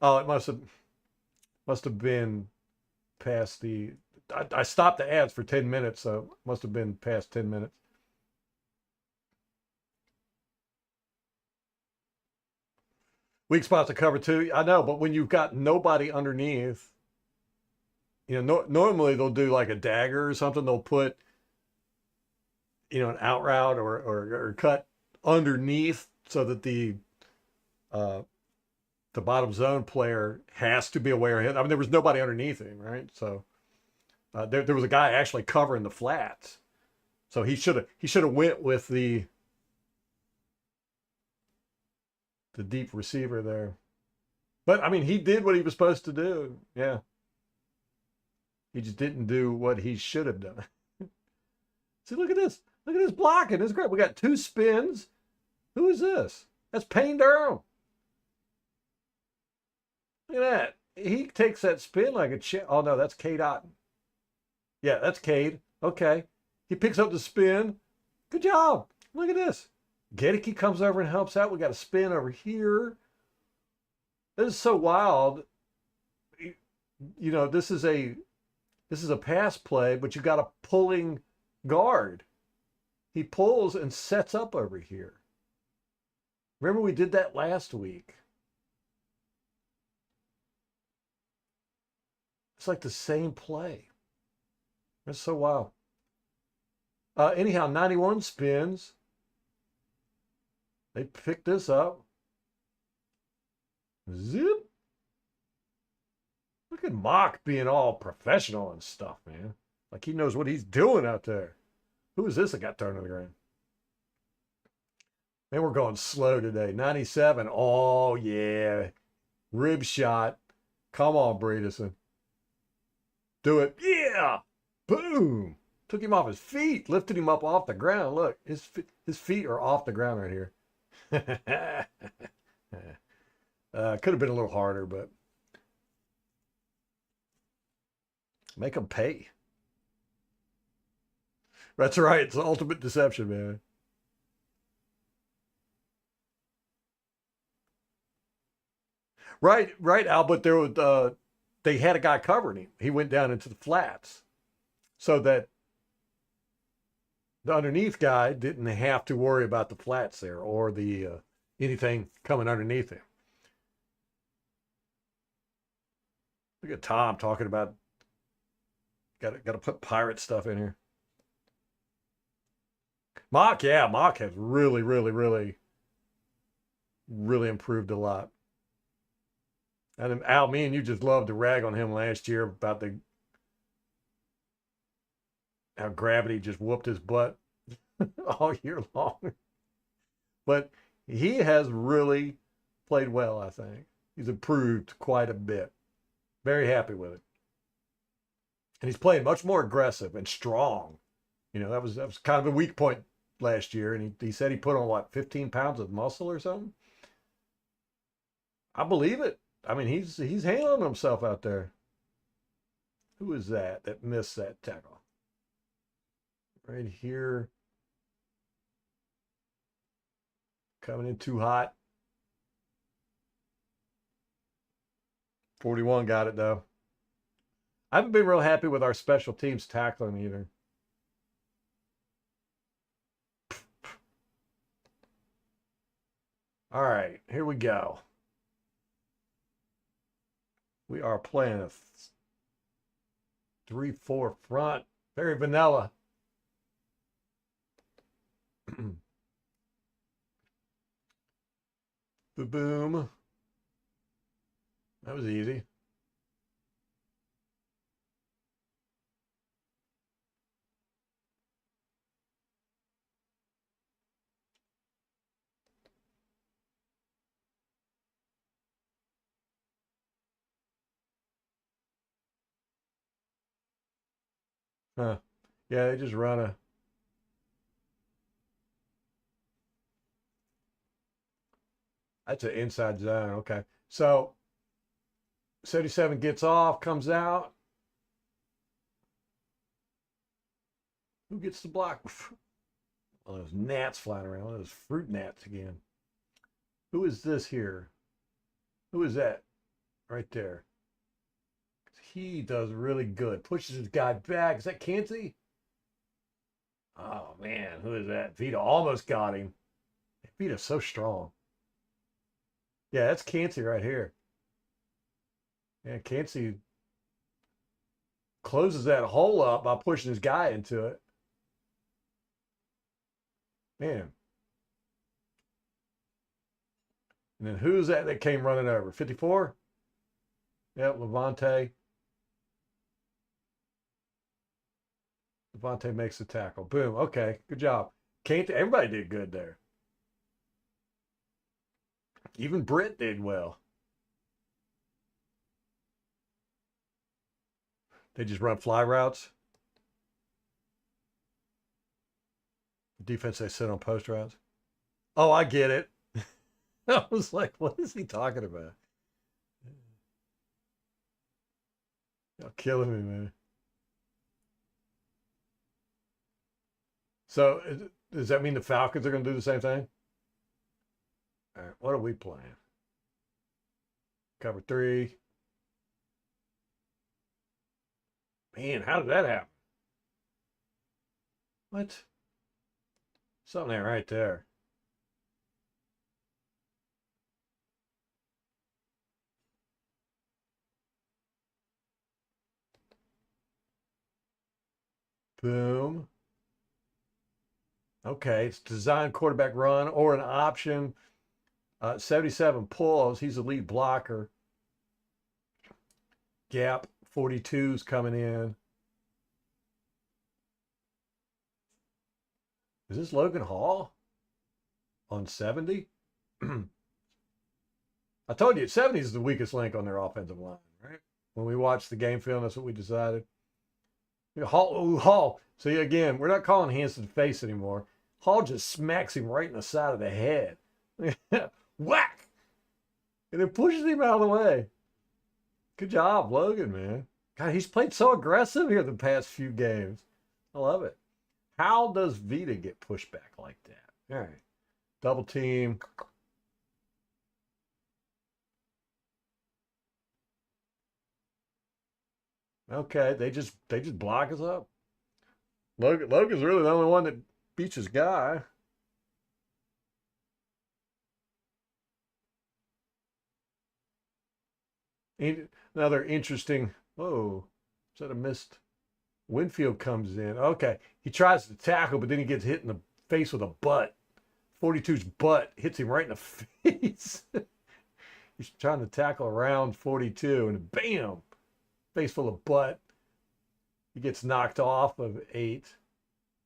Oh, it must have been past the. I stopped the ads for 10 minutes, so it must have been past 10 minutes. Weak spots to cover too. I know, but when you've got nobody underneath, normally they'll do like a dagger or something. They'll put, an out route or cut underneath so that the bottom zone player has to be aware of it. I mean, there was nobody underneath him, right? So there was a guy actually covering the flats. So he should have went with the deep receiver there. But I mean, he did what he was supposed to do. Yeah. He just didn't do what he should have done. See, look at this. Look at this blocking. It's great. We got 2 spins. Who is this? That's Payne Durham. Look at that. He takes that spin like a chip. Oh, no, that's Cade Otton. Yeah, that's Cade. Okay. He picks up the spin. Good job. Look at this. Gedeke comes over and helps out. We got a spin over here. This is so wild. This is a pass play, but you got a pulling guard. He pulls and sets up over here. Remember we did that last week. It's like the same play. That's so wild. Anyhow, 91 spins. They pick this up. Zip. Look at Mock being all professional and stuff, man. Like he knows what he's doing out there. Who is this that got turned on the ground? Man, we're going slow today. 97. Oh, yeah. Rib shot. Come on, Bredesen. Do it. Yeah. Boom. Took him off his feet. Lifted him up off the ground. Look, his feet are off the ground right here. Could have been a little harder, but Make them pay. That's right. It's the ultimate deception, man. Right, right, Al. But there was they had a guy covering him. He went down into the flats so that the underneath guy didn't have to worry about the flats there or the anything coming underneath him. Look at Tom talking about got to put pirate stuff in here. Mock, yeah, Mock has really, really, really, really improved a lot. And Al, me and you just loved to rag on him last year about the how gravity just whooped his butt all year long. But he has really played well, I think. He's improved quite a bit. Very happy with it. And he's playing much more aggressive and strong. You know, that was kind of a weak point last year. And he said he put on what, 15 pounds of muscle or something? I believe it. I mean, he's handling himself out there. Who is that missed that tackle? Right here. Coming in too hot. 41 got it, though. I haven't been real happy with our special teams tackling either. All right, here we go. We are playing a 3-4 front. Very vanilla. Boom. That was easy. Huh. Yeah, they just run a. That's an inside zone. Okay. So 77 gets off, comes out. Who gets the block? All those gnats flying around. All those fruit gnats again. Who is this here? Who is that? Right there. He does really good. Pushes his guy back. Is that Cansey? Oh, man. Who is that? Vita almost got him. Vita's so strong. Yeah, that's Cansey right here. Yeah, Cansey closes that hole up by pushing his guy into it. Man. And then who's that came running over? 54? Yep, Levante. Levante makes the tackle. Boom. Okay, good job. Everybody did good there. Even Britt did well. They just run fly routes. Defense they sit on post routes. Oh, I get it. I was like, what is he talking about? Y'all killing me, man. So does that mean the Falcons are going to do the same thing? All right, what are we playing? Cover 3. Man, how did that happen? What? Something there right there. Boom. Okay, it's design quarterback run or an option. 77 pulls. He's a lead blocker. Gap 42's coming in. Is this Logan Hall on 70? I told you 70 is the weakest link on their offensive line, right? When we watched the game film, that's what we decided. Hall. See, again, we're not calling Hanson face anymore. Hall just smacks him right in the side of the head. Whack! And then pushes him out of the way. Good job, Logan, man. God, he's played so aggressive here the past few games. I love it. How does Vita get pushed back like that? All right. Double team. Okay, they just block us up. Logan's really the only one that beats his guy. Another interesting. Whoa, is that a missed? Winfield comes in. Okay, he tries to tackle, but then he gets hit in the face with a butt. 42's butt hits him right in the face. He's trying to tackle around 42, and bam, face full of butt. He gets knocked off of 8.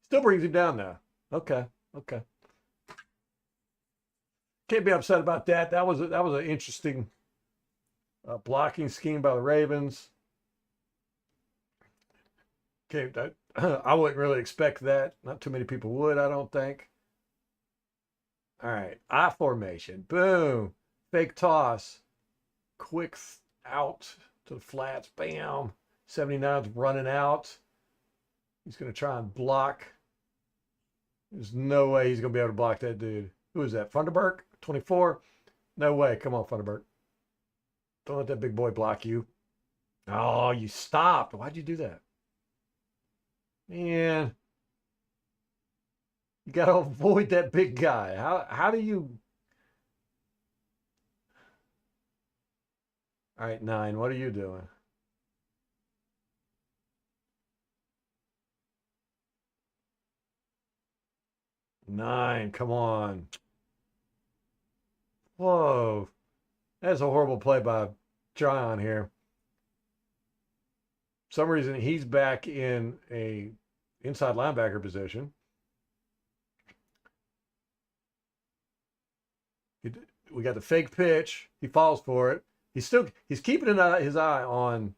Still brings him down though. Okay, okay. Can't be upset about that. That was an interesting blocking scheme by the Ravens. Okay, I wouldn't really expect that. Not too many people would, I don't think. All right, I formation. Boom. Fake toss. Quick out to the flats. Bam. 79's running out. He's going to try and block. There's no way he's going to be able to block that dude. Who is that? Funderburk? 24? No way. Come on, Funderburk. Don't let that big boy block you. Oh, you stopped. Why'd you do that? Man, you got to avoid that big guy. How do you? All right, 9. What are you doing? Nine. Come on. Whoa. That's a horrible play by Tryon here. For some reason he's back in a inside linebacker position. We got the fake pitch. He falls for it. He's keeping his eye on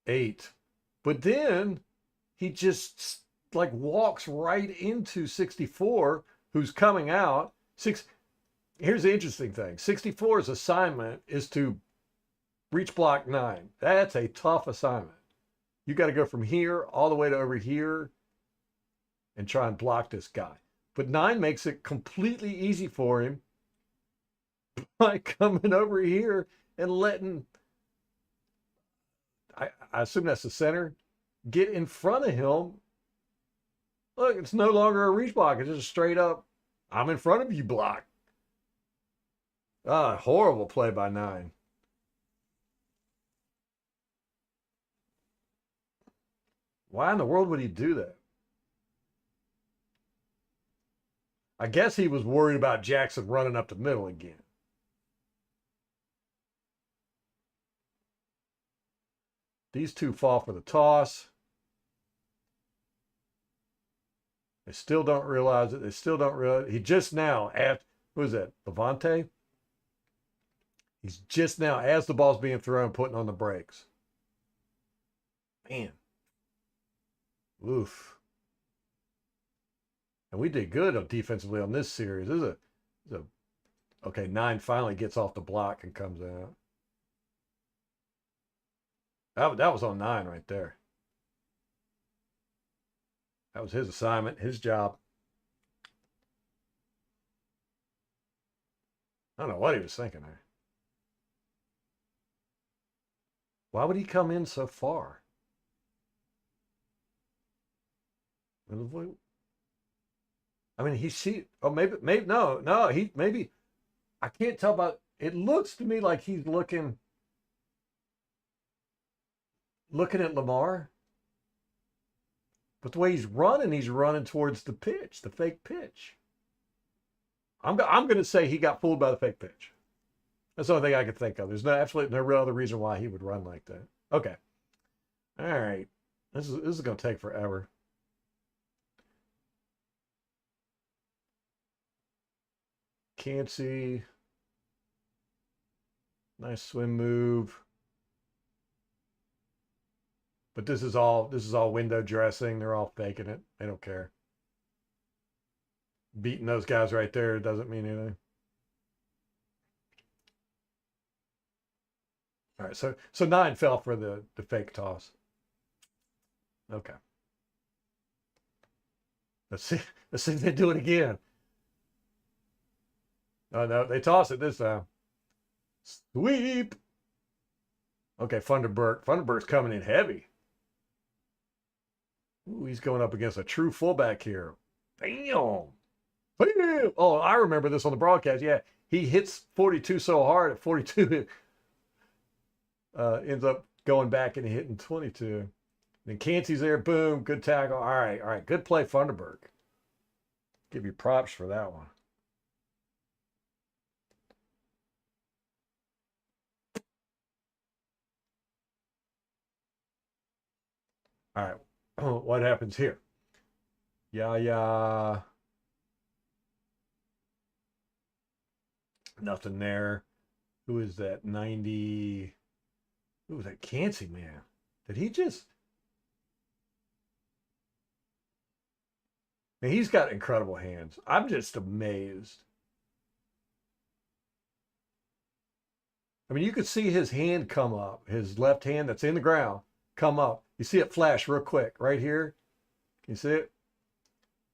8. But then he just like walks right into 64, who's coming out. Here's the interesting thing. 64's assignment is to reach block 9. That's a tough assignment. You got to go from here all the way to over here and try and block this guy. But 9 makes it completely easy for him by coming over here and letting, I assume that's the center, get in front of him. Look, it's no longer a reach block. It's just straight up, I'm in front of you block. Ah, horrible play by 9. Why in the world would he do that? I guess he was worried about Jackson running up the middle again. These two fall for the toss. They still don't realize it. They still don't realize. He just now, who is that? Levante? He's just now, as the ball's being thrown, putting on the brakes. Man. Oof. And we did good defensively on this series. This is a okay, 9 finally gets off the block and comes out. That was on 9 right there. That was his assignment, his job. I don't know what he was thinking there. Why would he come in so far? I mean, he see. Oh, maybe no. He maybe. I can't tell about. It looks to me like he's looking at Lamar, but the way he's running towards the pitch, the fake pitch. I'm going to say he got fooled by the fake pitch. That's the only thing I could think of. There's absolutely no real other reason why he would run like that. Okay. All right. This is going to take forever. Can't see. Nice swim move. But this is all window dressing. They're all faking it. They don't care. Beating those guys right there doesn't mean anything. All right, so 9 fell for the fake toss. Okay. Let's see. Let's see if they do it again. Oh no, they toss it this time. Sweep. Okay, Funderburk. Funderburk's coming in heavy. Ooh, he's going up against a true fullback here. Bam. Bam. Oh, I remember this on the broadcast. Yeah, he hits 42 so hard at 42, ends up going back and hitting 22. Then Cansey's there. Boom. Good tackle. All right. All right. Good play, Funderburk. Give you props for that one. All right. What happens here? Yeah. Nothing there. Who is that? 90. Who was that? Cansey, man. Did he just. Man, he's got incredible hands. I'm just amazed. I mean, you could see his hand come up, his left hand that's in the ground come up. You see it flash real quick right here. Can you see it?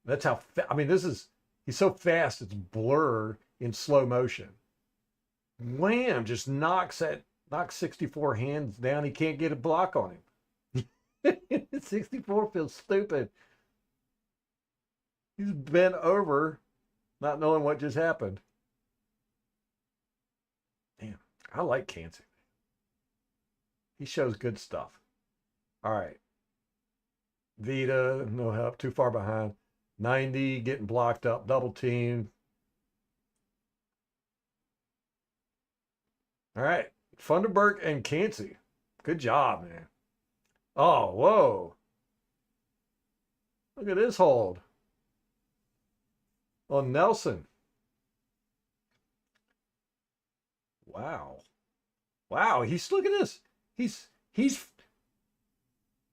That's how, I mean, he's so fast, it's blurred in slow motion. Wham, just knocks 64 hands down. He can't get a block on him. 64 feels stupid. He's bent over, not knowing what just happened. Damn, I like Cansey. He shows good stuff. All right. Vita, no help, too far behind. 90, getting blocked up, double teamed. All right. Funderburk and Cansey. Good job, man. Oh, whoa. Look at this hold on Nelson. Wow. Wow. Look at this. He's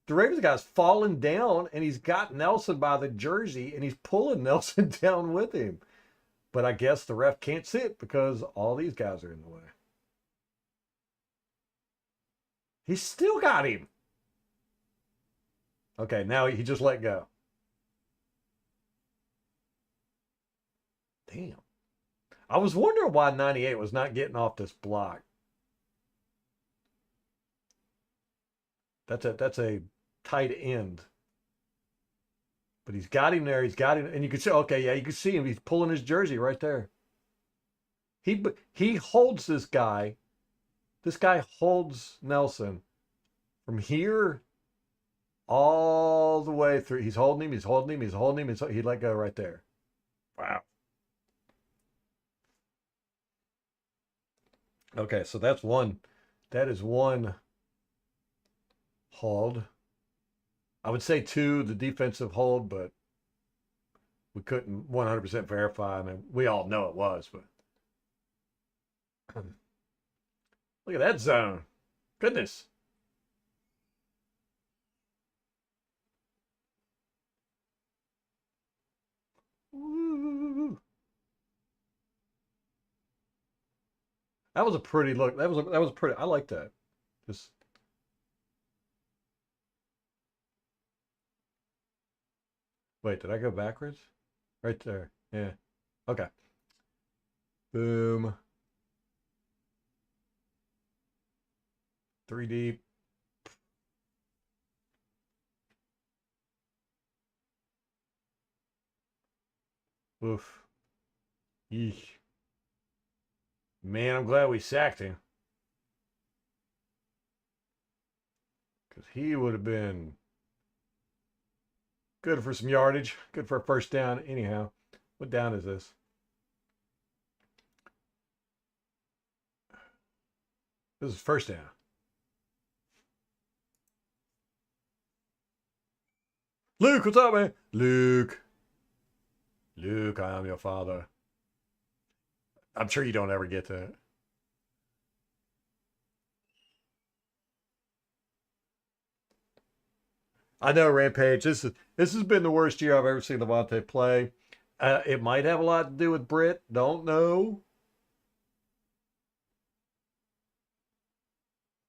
the Ravens guy's falling down and he's got Nelson by the jersey and he's pulling Nelson down with him. But I guess the ref can't see it because all these guys are in the way. He's still got him. Okay, now he just let go. Damn. I was wondering why 98 was not getting off this block. That's a tight end. But he's got him there. He's got him. And you can see, okay, yeah, you can see him. He's pulling his jersey right there. He holds this guy. This guy holds Nelson from here all the way through. He's holding him. He's holding him. He's holding him. He let go right there. Wow. Okay, so that's one. That is one hold. I would say two, the defensive hold, but we couldn't 100% verify. I mean, we all know it was, but look at that zone. Goodness. Ooh. That was a pretty look. That was pretty. I like that. Just wait, did I go backwards? Right there. Yeah. Okay. Boom. 3 deep. Oof. Yeesh. Man, I'm glad we sacked him. Because he would have been good for some yardage. Good for a first down anyhow. What down is this? This is first down. Luke, what's up, man? Luke. Luke, I am your father. I'm sure you don't ever get to it. I know, Rampage. This has been the worst year I've ever seen Levante play. It might have a lot to do with Britt. Don't know.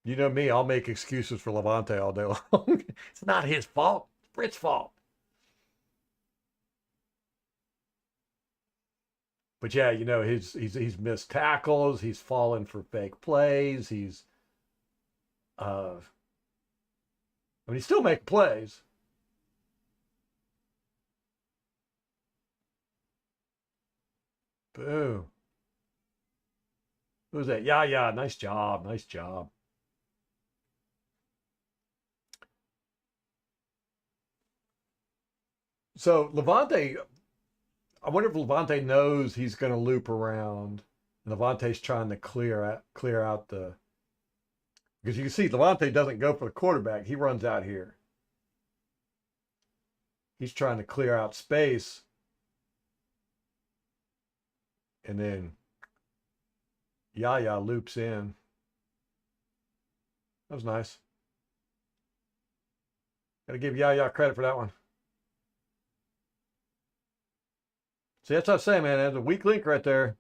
You know me, I'll make excuses for Levante all day long. It's not his fault. It's Britt's fault. But yeah, you know, he's missed tackles, he's fallen for fake plays, he's I mean he's still making plays. Boom. Who's that? Yeah, yeah, nice job, nice job. So Levante, I wonder if Levante knows he's going to loop around. Levante's trying to clear out the because you can see Levante doesn't go for the quarterback. He runs out here. He's trying to clear out space, and then Yaya loops in. That was nice. Got to give Yaya credit for that one. See, that's what I'm saying, man. That's a weak link right there.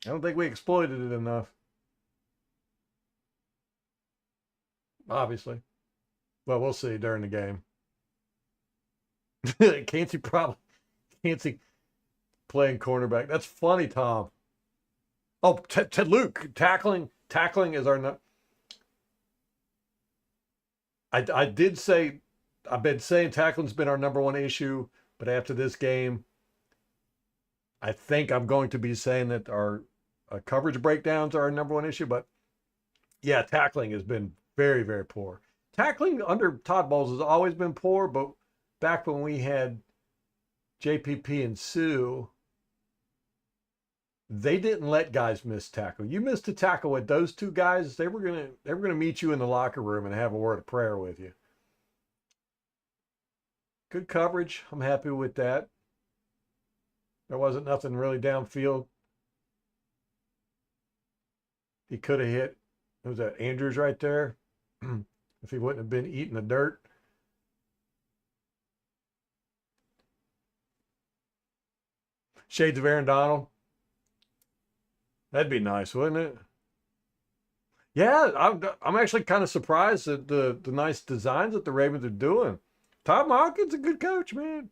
I don't think we exploited it enough. Obviously. Well, we'll see during the game. Can't see playing cornerback. That's funny, Tom. Oh, Ted Luke tackling is our. I did say I've been saying tackling's been our number one issue, but after this game, I think I'm going to be saying that our coverage breakdowns are our number one issue. But yeah, tackling has been very, very poor. Tackling under Todd Bowles has always been poor, but back when we had JPP and Sue, they didn't let guys miss tackle. You missed a tackle with those two guys, they were gonna meet you in the locker room and have a word of prayer with you. Good coverage. I'm happy with that. There wasn't nothing really downfield. He could have hit. Was that Andrews right there? If he wouldn't have been eating the dirt. Shades of Aaron Donald. That'd be nice, wouldn't it? Yeah, I'm actually kind of surprised at the nice designs that the Ravens are doing. Tom Hawkins a good coach, man.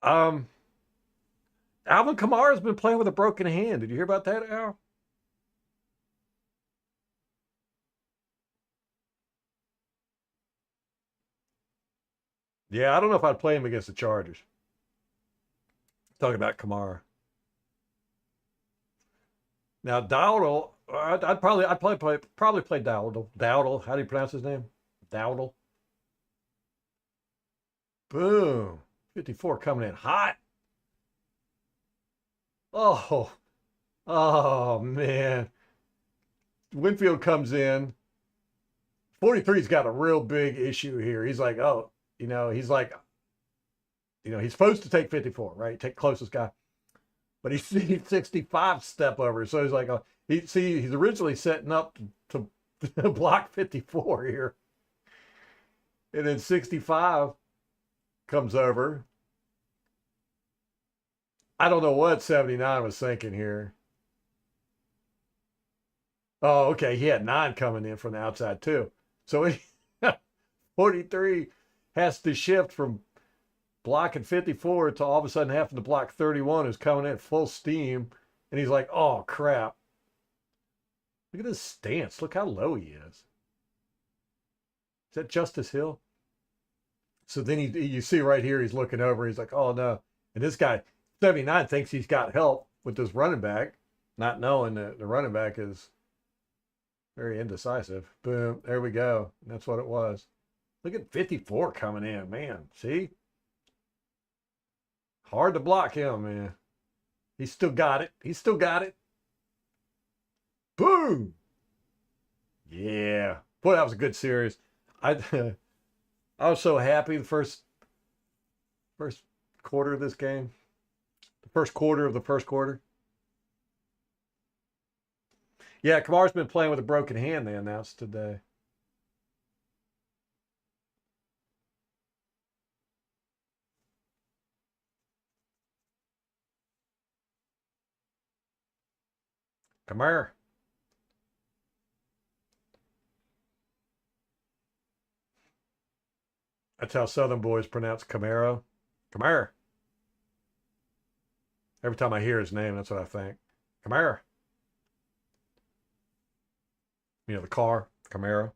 Um, Alvin Kamara's been playing with a broken hand. Did you hear about that, Al? Yeah, I don't know if I'd play him against the Chargers. Talking about Kamara. Now Dowdle, I'd probably play Dowdle. Dowdle, how do you pronounce his name? Dowdle. Boom. 54 coming in hot. Oh, oh man. Winfield comes in. 43's got a real big issue here. He's like, oh, he's like, he's supposed to take 54, right? Take closest guy. But he's 65 step over. So he's like, he's originally setting up to block 54 here. And then 65 comes over. I don't know what 79 was thinking here. Oh, okay. He had 9 coming in from the outside, too. So 43 has to shift from blocking 54 to all of a sudden having to block 31, who's coming in full steam. And he's like, oh, crap. Look at his stance. Look how low he is. Is that Justice Hill? So then you see right here, he's looking over. He's like, oh, no. And this guy, 79, thinks he's got help with this running back, not knowing that the running back is very indecisive. Boom. There we go. And that's what it was. Look at 54 coming in, man. See? Hard to block him, man. He's still got it. He's still got it. Boom. Yeah. Boy, that was a good series. I I was so happy the first quarter of this game. The first quarter of the first quarter. Yeah, Kamar's been playing with a broken hand, they announced today. Come here. That's how Southern boys pronounce Camaro. Come here. Every time I hear his name, that's what I think. Come here. You know, the car, Camaro.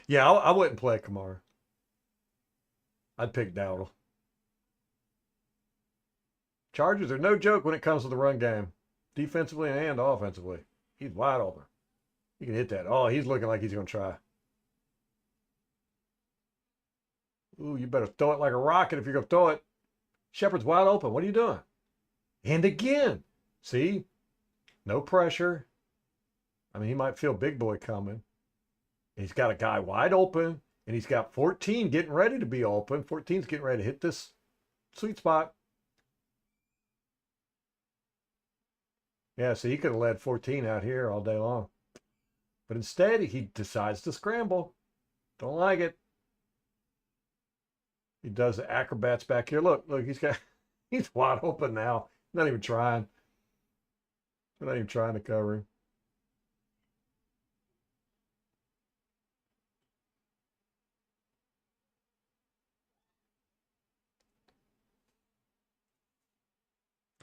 Yeah, I wouldn't play Camaro. I'd pick Dowdle. Chargers are no joke when it comes to the run game, defensively and offensively. He's wide open. He can hit that. Oh, he's looking like he's going to try. Ooh, you better throw it like a rocket if you're going to throw it. Shepard's wide open. What are you doing? And again. See? No pressure. I mean, he might feel big boy coming. He's got a guy wide open, and he's got 14 getting ready to be open. 14's getting ready to hit this sweet spot. Yeah, so he could have led 14 out here all day long. But instead, he decides to scramble. Don't like it. He does the acrobats back here. Look, he's wide open now. Not even trying. Not even trying to cover him.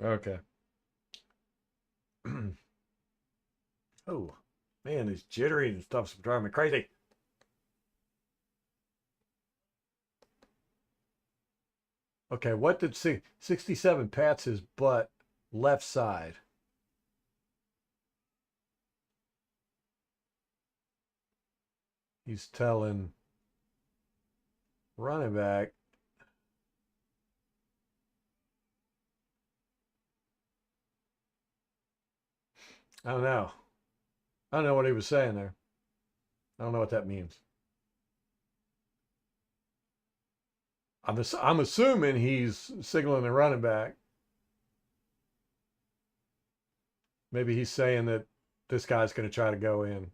Okay. Oh, man, this jittery and stuff's driving me crazy. Okay, what did 67 pats his butt left side? He's telling running back. I don't know. I don't know what he was saying there. I don't know what that means. I'm assuming he's signaling the running back. Maybe he's saying that this guy's going to try to go in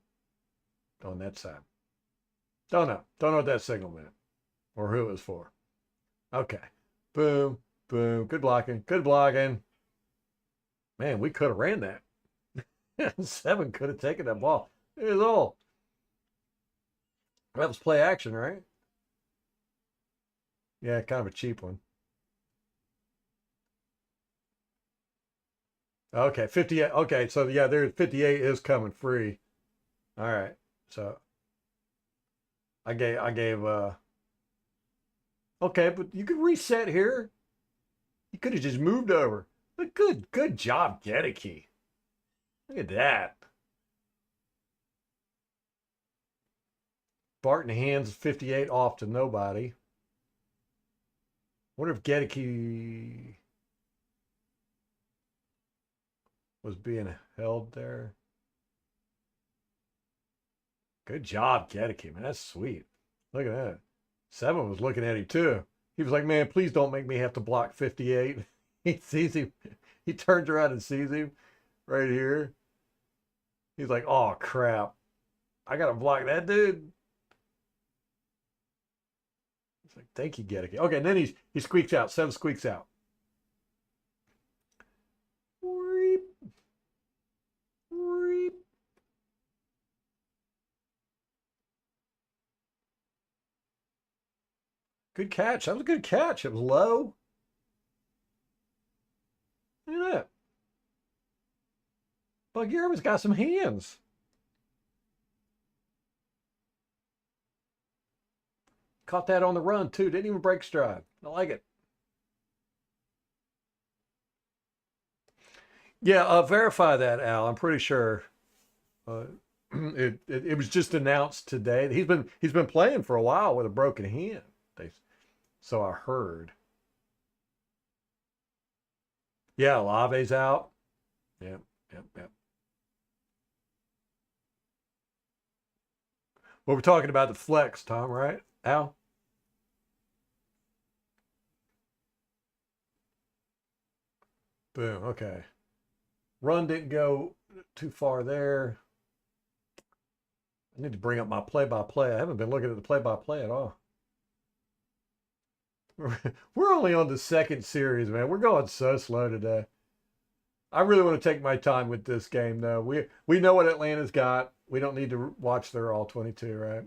on that side. Don't know. Don't know what that signal meant or who it was for. Okay. Boom, boom. Good blocking. Good blocking. Man, we could have ran that. 7 could have taken that ball. It was all. That was play action, right? Yeah, kind of a cheap one. Okay, 58. Okay, so yeah, there's 58 is coming free. All right. So I gave okay, but you could reset here. You could have just moved over. But good job, Gedeke. Look at that. Barton hands 58 off to nobody. Wonder if Gedeke was being held there. Good job, Gedeke, man. That's sweet. Look at that. 7 was looking at him too. He was like, man, please don't make me have to block 58. He sees him. He turns around and sees him right here. He's like, oh, crap. I got to block that dude. He's like, thank you, Gedeke. Okay, and then he squeaks out. 7 squeaks out. Reep. Reep. Good catch. That was a good catch. It was low. Look at that. Buccaneers got some hands. Caught that on the run, too. Didn't even break stride. I like it. Yeah, verify that, Al. I'm pretty sure uh, it was just announced today. He's been playing for a while with a broken hand. So I heard. Yeah, Lave's out. Yep, yep, yep. Well, we're talking about the flex, Tom, right? Al? Boom. Okay. Run didn't go too far there. I need to bring up my play-by-play. I haven't been looking at the play-by-play at all. We're only on the second series, man. We're going so slow today. I really want to take my time with this game, though. We know what Atlanta's got. We don't need to watch their all 22, right?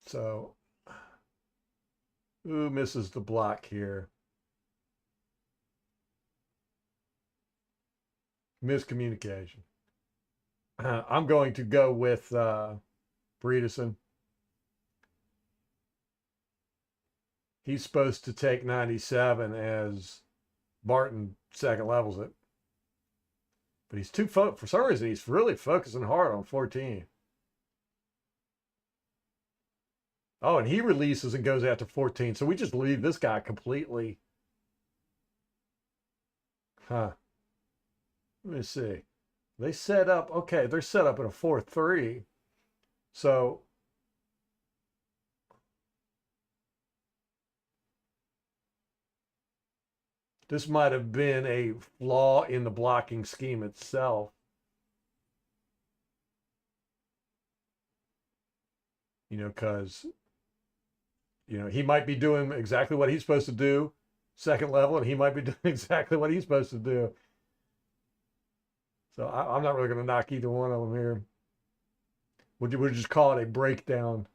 So, who misses the block here? Miscommunication. I'm going to go with Bredeson. He's supposed to take 97 as Barton second levels it. But he's too for some reason he's really focusing hard on 14. Oh, and he releases and goes after 14. So we just leave this guy completely. Huh. Let me see. They set up, okay, they're set up in a 4-3. So this might have been a flaw in the blocking scheme itself. Because, he might be doing exactly what he's supposed to do, second level, and he might be doing exactly what he's supposed to do. So I'm not really going to knock either one of them here. We'll just call it a breakdown.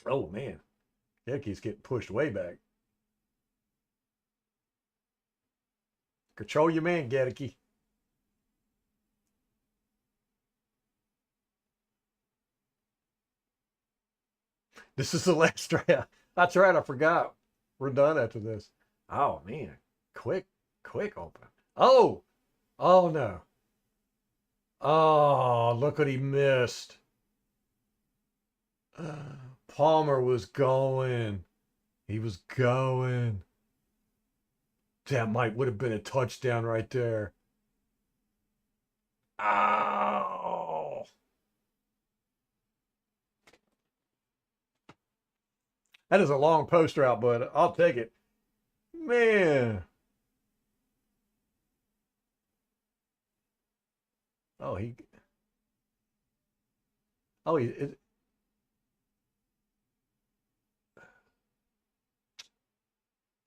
Oh, man. Gedecke's getting pushed way back. Control your man, Gedecke. This is the last draft. That's right. I forgot. We're done after this. Oh, man. Quick open. Oh no. Oh, look what he missed. Palmer was going. He was going. That would have been a touchdown right there. Ow. That is a long poster out, but I'll take it. Man. Oh,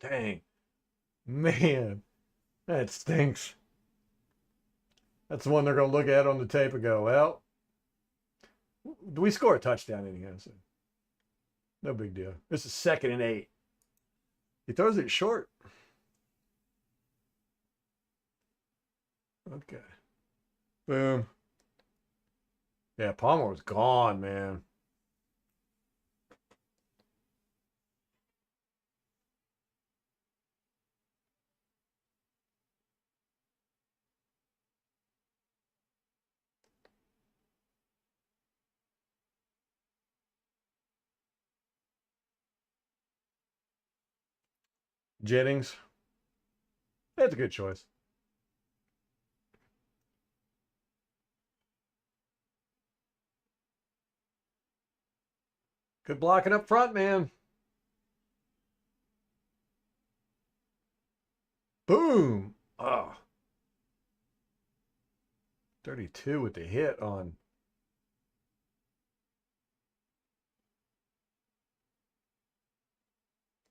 dang. Man, that stinks. That's the one they're going to look at on the tape and go, well, do we score a touchdown anyhow? So no big deal. This is 2nd and 8. He throws it short. Okay. Boom. Yeah, Palmer was gone, man. Jennings. That's a good choice. Good blocking up front, man. Boom. Oh. 32 with the hit on.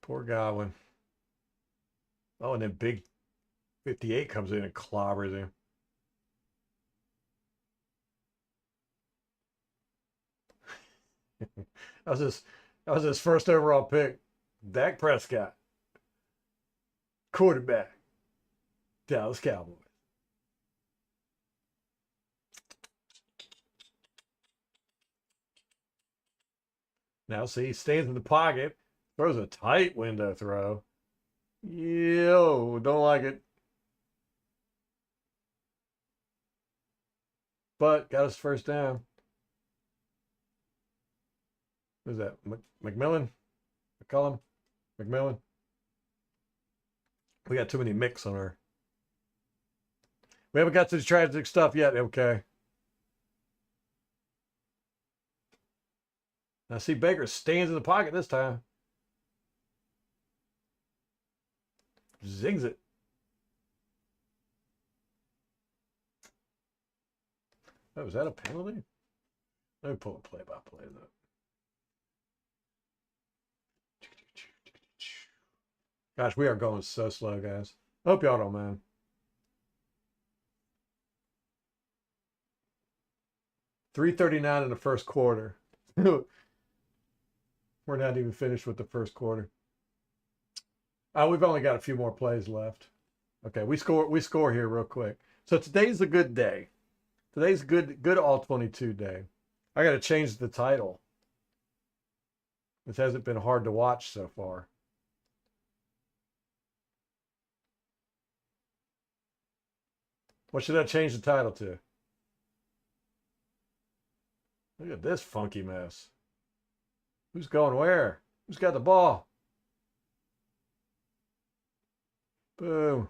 Poor Godwin. Oh, and then big 58 comes in and clobbers him. that was his first overall pick. Dak Prescott. Quarterback. Dallas Cowboys. Now see, he stands in the pocket, throws a tight window throw. Yo, don't like it. But got his first down. Who's that? McMillan? McCullum? McMillan? We got too many mix on our. We haven't got to the tragic stuff yet. Okay. Now see, Baker stands in the pocket this time. Zings it. Oh, was that a penalty? Let me pull a play-by-play though. Gosh, we are going so slow, guys. Hope y'all don't mind. $3.39 in the first quarter. We're not even finished with the first quarter. Oh, we've only got a few more plays left. Okay, we score here real quick. So today's a good day. Today's good all 22 day. I got to change the title. This hasn't been hard to watch so far. What should I change the title to? Look at this funky mess. Who's going where? Who's got the ball? Boom.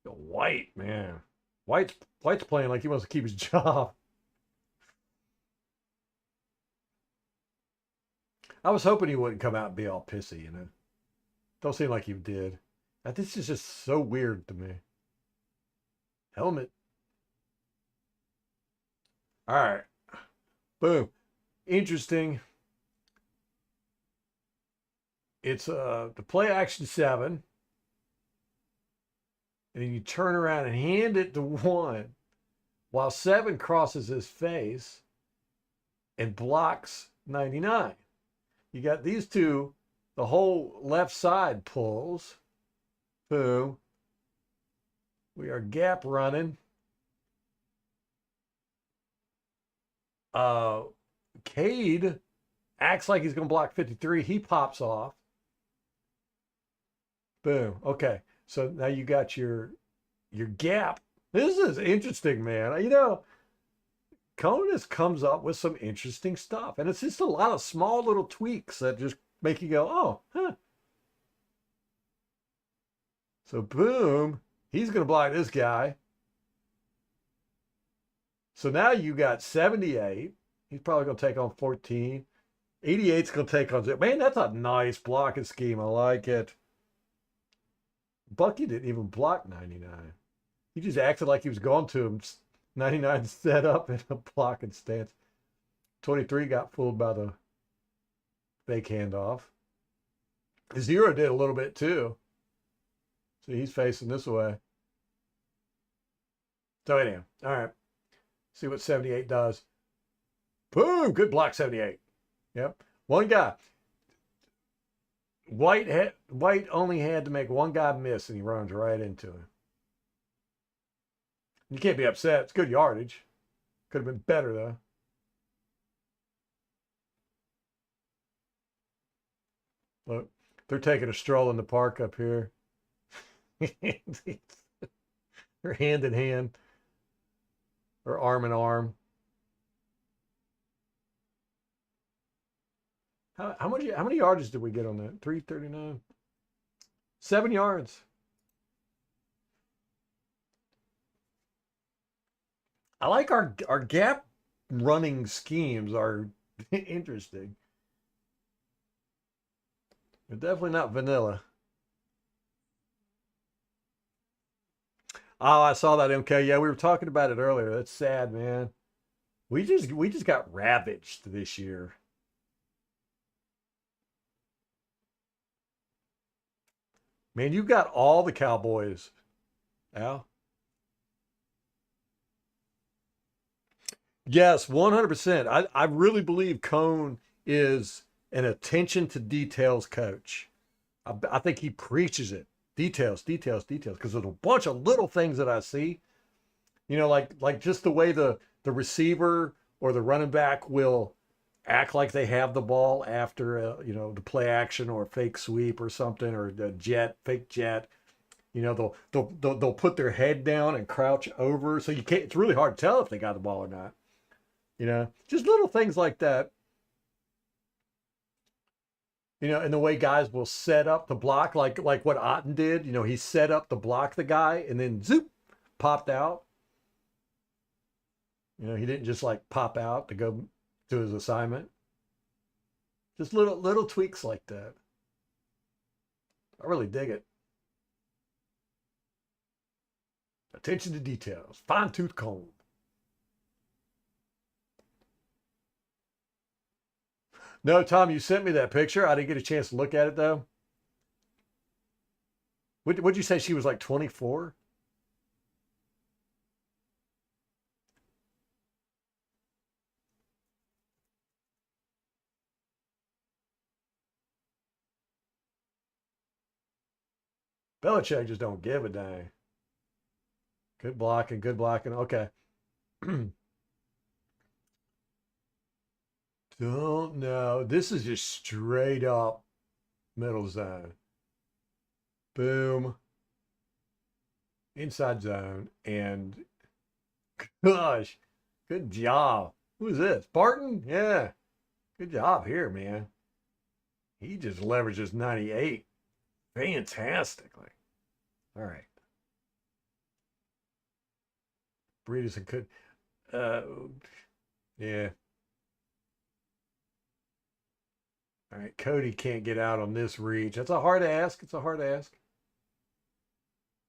White, man. White's playing like he wants to keep his job. I was hoping he wouldn't come out and be all pissy, you know. Don't seem like he did. This is just so weird to me. Helmet. All right. Boom. Interesting. It's the play action 7. And then you turn around and hand it to 1 while 7 crosses his face and blocks 99. You got these two, the whole left side pulls. Boom. We are gap running. Cade acts like he's going to block 53. He pops off. Boom. Okay. So now you got your gap. This is interesting, man. You know, Conan comes up with some interesting stuff. And it's just a lot of small little tweaks that just make you go, oh, huh. So boom, he's going to block this guy. So now you got 78. He's probably going to take on 14. 88's going to take on 0. Man, that's a nice blocking scheme. I like it. Bucky didn't even block 99. He just acted like he was going to him. 99 set up in a blocking stance. 23 got fooled by the fake handoff. 0 did a little bit too. So he's facing this way. So anyhow, all right. See what 78 does. Boom, good block 78. Yep. One guy. White only had to make one guy miss, and he runs right into him. You can't be upset. It's good yardage. Could have been better, though. Look, they're taking a stroll in the park up here. They're hand in hand or arm in arm. How many yards did we get on that? 339. 7 yards. I like our gap running schemes are interesting. They're definitely not vanilla. Oh, I saw that, MK. Yeah, we were talking about it earlier. That's sad, man. We just got ravaged this year. Man, you got all the Cowboys, Al. Yes, 100%. I really believe Cone is an attention to details coach. I think he preaches it. Details, details, details. Because there's a bunch of little things that I see. You know, like just the way the receiver or the running back will act like they have the ball after the play action or fake sweep or something, or the fake jet. You know, they'll put their head down and crouch over, so you can't. It's really hard to tell if they got the ball or not. You know, just little things like that. You know, and the way guys will set up the block, like what Otten did. You know, he set up to block the guy and then zoop, popped out. You know, he didn't just like pop out to go to his assignment. Just little tweaks like that. I really dig it. Attention to details. Fine tooth comb. No, Tom, you sent me that picture. I didn't get a chance to look at it though. What'd you say she was like 24? Belichick just don't give a dang. Good blocking, good blocking. Okay. Don't know. This is just straight up middle zone. Boom. Inside zone. And gosh, good job. Who is this? Barton? Yeah. Good job here, man. He just leverages 98 fantastically. All right. Breedison could. Uh, yeah. All right. Cody can't get out on this reach. That's a hard ask. It's a hard ask.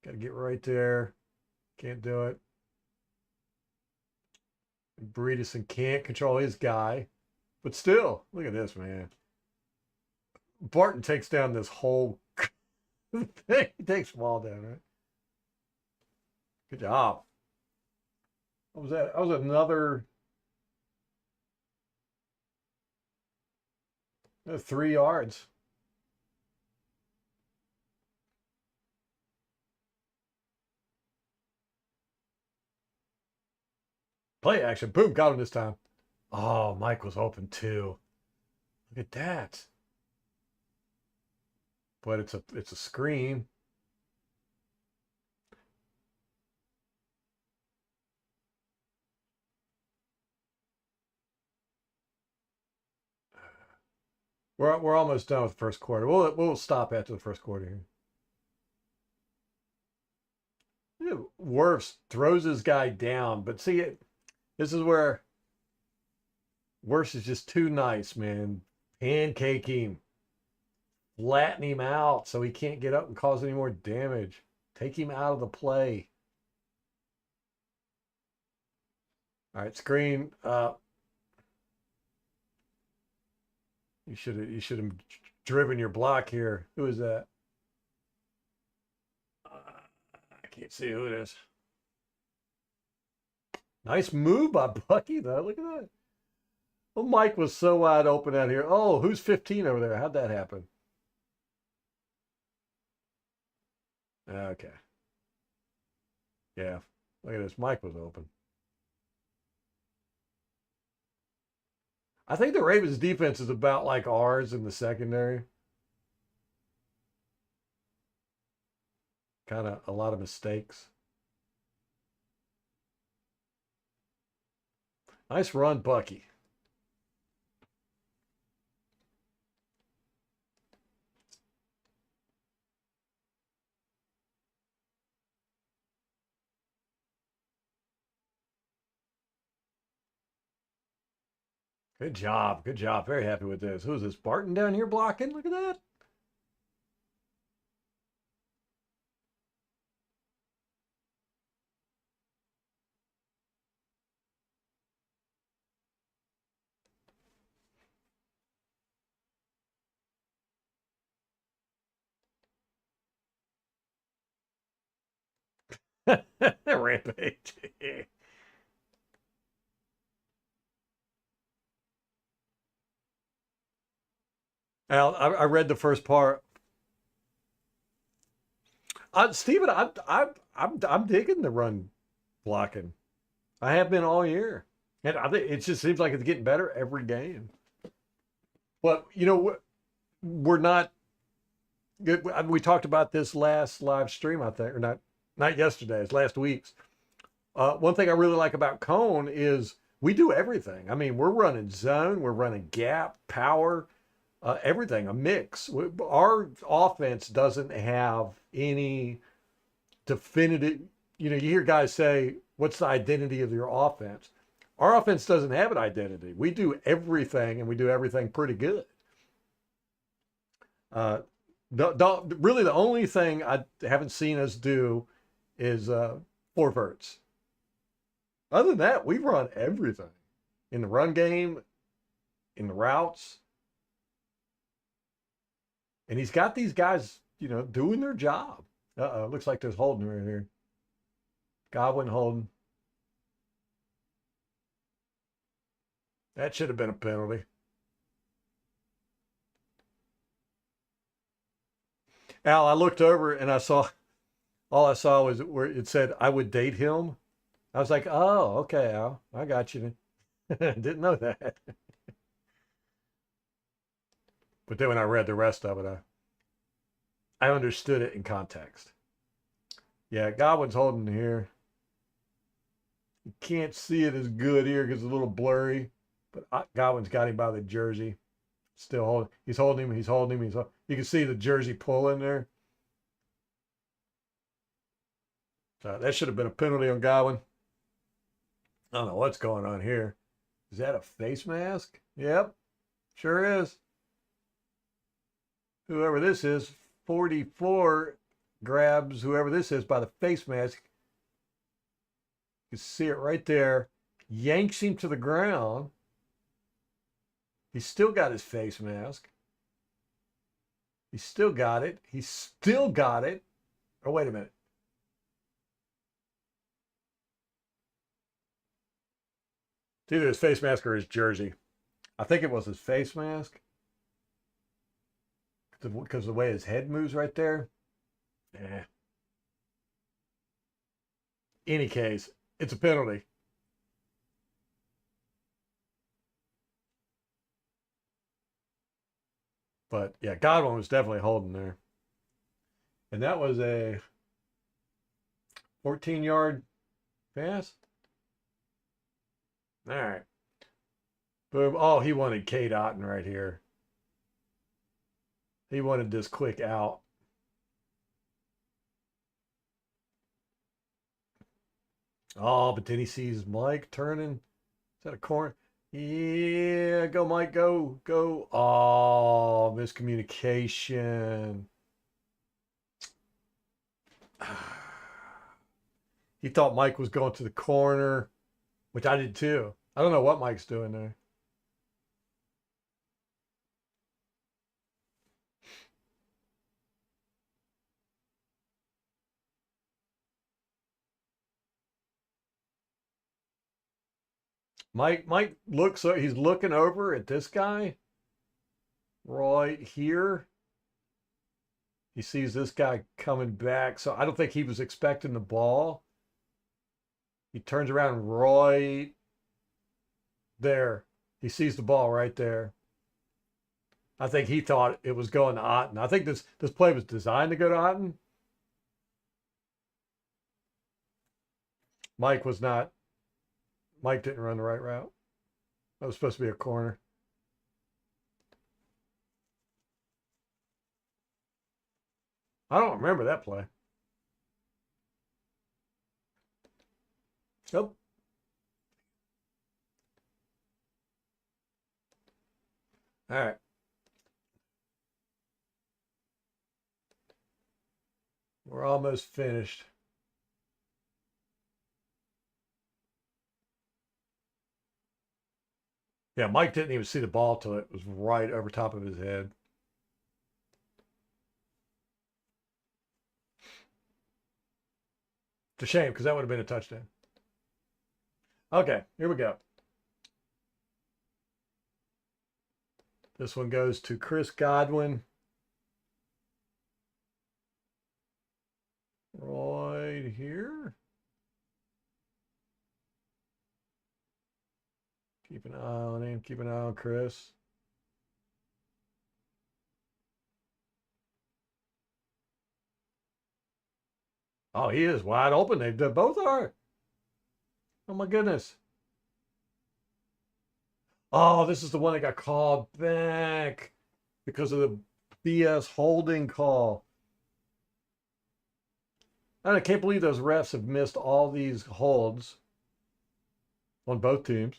Got to get right there. Can't do it. Breedison can't control his guy. But still, look at this, man. Barton takes down this whole thing. He takes them all down, right? Good job. What was that? That was another 3 yards. Play action. Boom, got him this time. Oh, Mike was open too. Look at that. But it's a screen. We're almost done with the first quarter. We'll stop after the first quarter here. Yeah, Wirfs throws his guy down, but see it. This is where Wirfs is just too nice, man. Pancake him, flatten him out so he can't get up and cause any more damage. Take him out of the play. All right, screen. You should have driven your block here. Who is that? I can't see who it is. Nice move by Bucky, though. Look at that. Well, Mike was so wide open out here. Oh, who's 15 over there? How'd that happen? Okay. Yeah. Look at this. Mike was open. I think the Ravens defense is about like ours in the secondary. Kind of a lot of mistakes. Nice run, Bucky. Good job. Good job. Very happy with this. Who's this? Barton down here blocking? Look at that. Rampage. Al, I read the first part. Steven, I'm digging the run blocking. I have been all year, and I think it just seems like it's getting better every game. But we're not good. We talked about this last live stream, I think, or not yesterday. It's last week's. One thing I really like about Cone is we do everything. I mean, we're running zone, we're running gap, power, everything, a mix. Our offense doesn't have any definitive, you hear guys say, what's the identity of your offense? Our offense doesn't have an identity. We do everything, and we do everything pretty good. Really, the only thing I haven't seen us do is four verts. Other than that, we run everything in the run game, in the routes. And he's got these guys, doing their job. Uh-oh, looks like there's holding right here. Godwin holding. That should have been a penalty. Al, I looked over and all I saw was where it said I would date him. I was like, oh, okay, Al, I got you. Didn't know that. But then when I read the rest of it, I understood it in context. Yeah, Godwin's holding here. You can't see it as good here because it's a little blurry. But Godwin's got him by the jersey. Still holding. He's holding him. He's holding him. You can see the jersey pulling there. That should have been a penalty on Godwin. I don't know what's going on here. Is that a face mask? Yep, sure is. Whoever this is, 44 grabs whoever this is by the face mask. You can see it right there. Yanks him to the ground. He's still got his face mask. He's still got it. He's still got it. Oh, wait a minute. It's either his face mask or his jersey. I think it was his face mask. Because the way his head moves right there. Yeah. Any case, it's a penalty. But yeah, Godwin was definitely holding there. And that was a 14-yard pass. All right. Boom. Oh, he wanted Kate Otten right here. He wanted this quick out. Oh, but then he sees Mike turning. Is that a corner? Yeah, go Mike, go, go. Oh, miscommunication. He thought Mike was going to the corner, which I did too. I don't know what Mike's doing there. Mike looks, he's looking over at this guy right here. He sees this guy coming back. So I don't think he was expecting the ball. He turns around right there. He sees the ball right there. I think he thought it was going to Otten. I think this play was designed to go to Otten. Mike didn't run the right route. That was supposed to be a corner. I don't remember that play. Nope. All right. We're almost finished. Yeah, Mike didn't even see the ball till it was right over top of his head. It's a shame because that would have been a touchdown. Okay, here we go. This one goes to Chris Godwin. Right here. Keep an eye on him. Keep an eye on Chris. Oh, he is wide open. They both are. Oh my goodness. Oh, this is the one that got called back because of the BS holding call. I can't believe those refs have missed all these holds on both teams.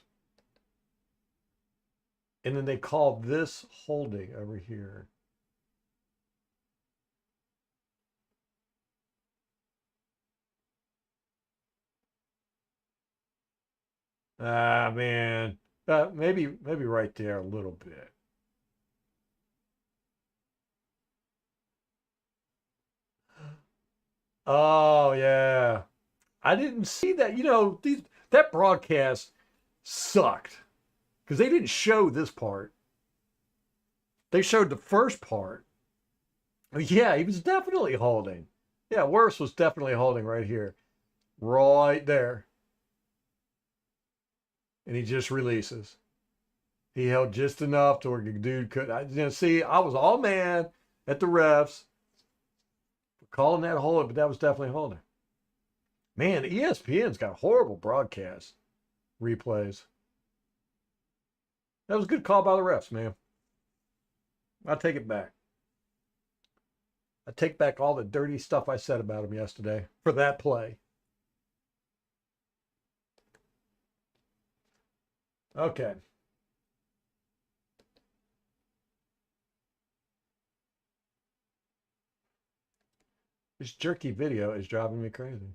And then they call this holding over here. Ah, man. Maybe right there a little bit. Oh yeah. I didn't see that. That broadcast sucked because they didn't show this part. They showed the first part. Yeah, he was definitely holding. Yeah, Worse was definitely holding right here. Right there. And he just releases. He held just enough to where the dude could. See, I was all mad at the refs for calling that hold, but that was definitely holding. Man, ESPN's got horrible broadcast replays. That was a good call by the refs, man. I take it back. I take back all the dirty stuff I said about him yesterday for that play. Okay. This jerky video is driving me crazy.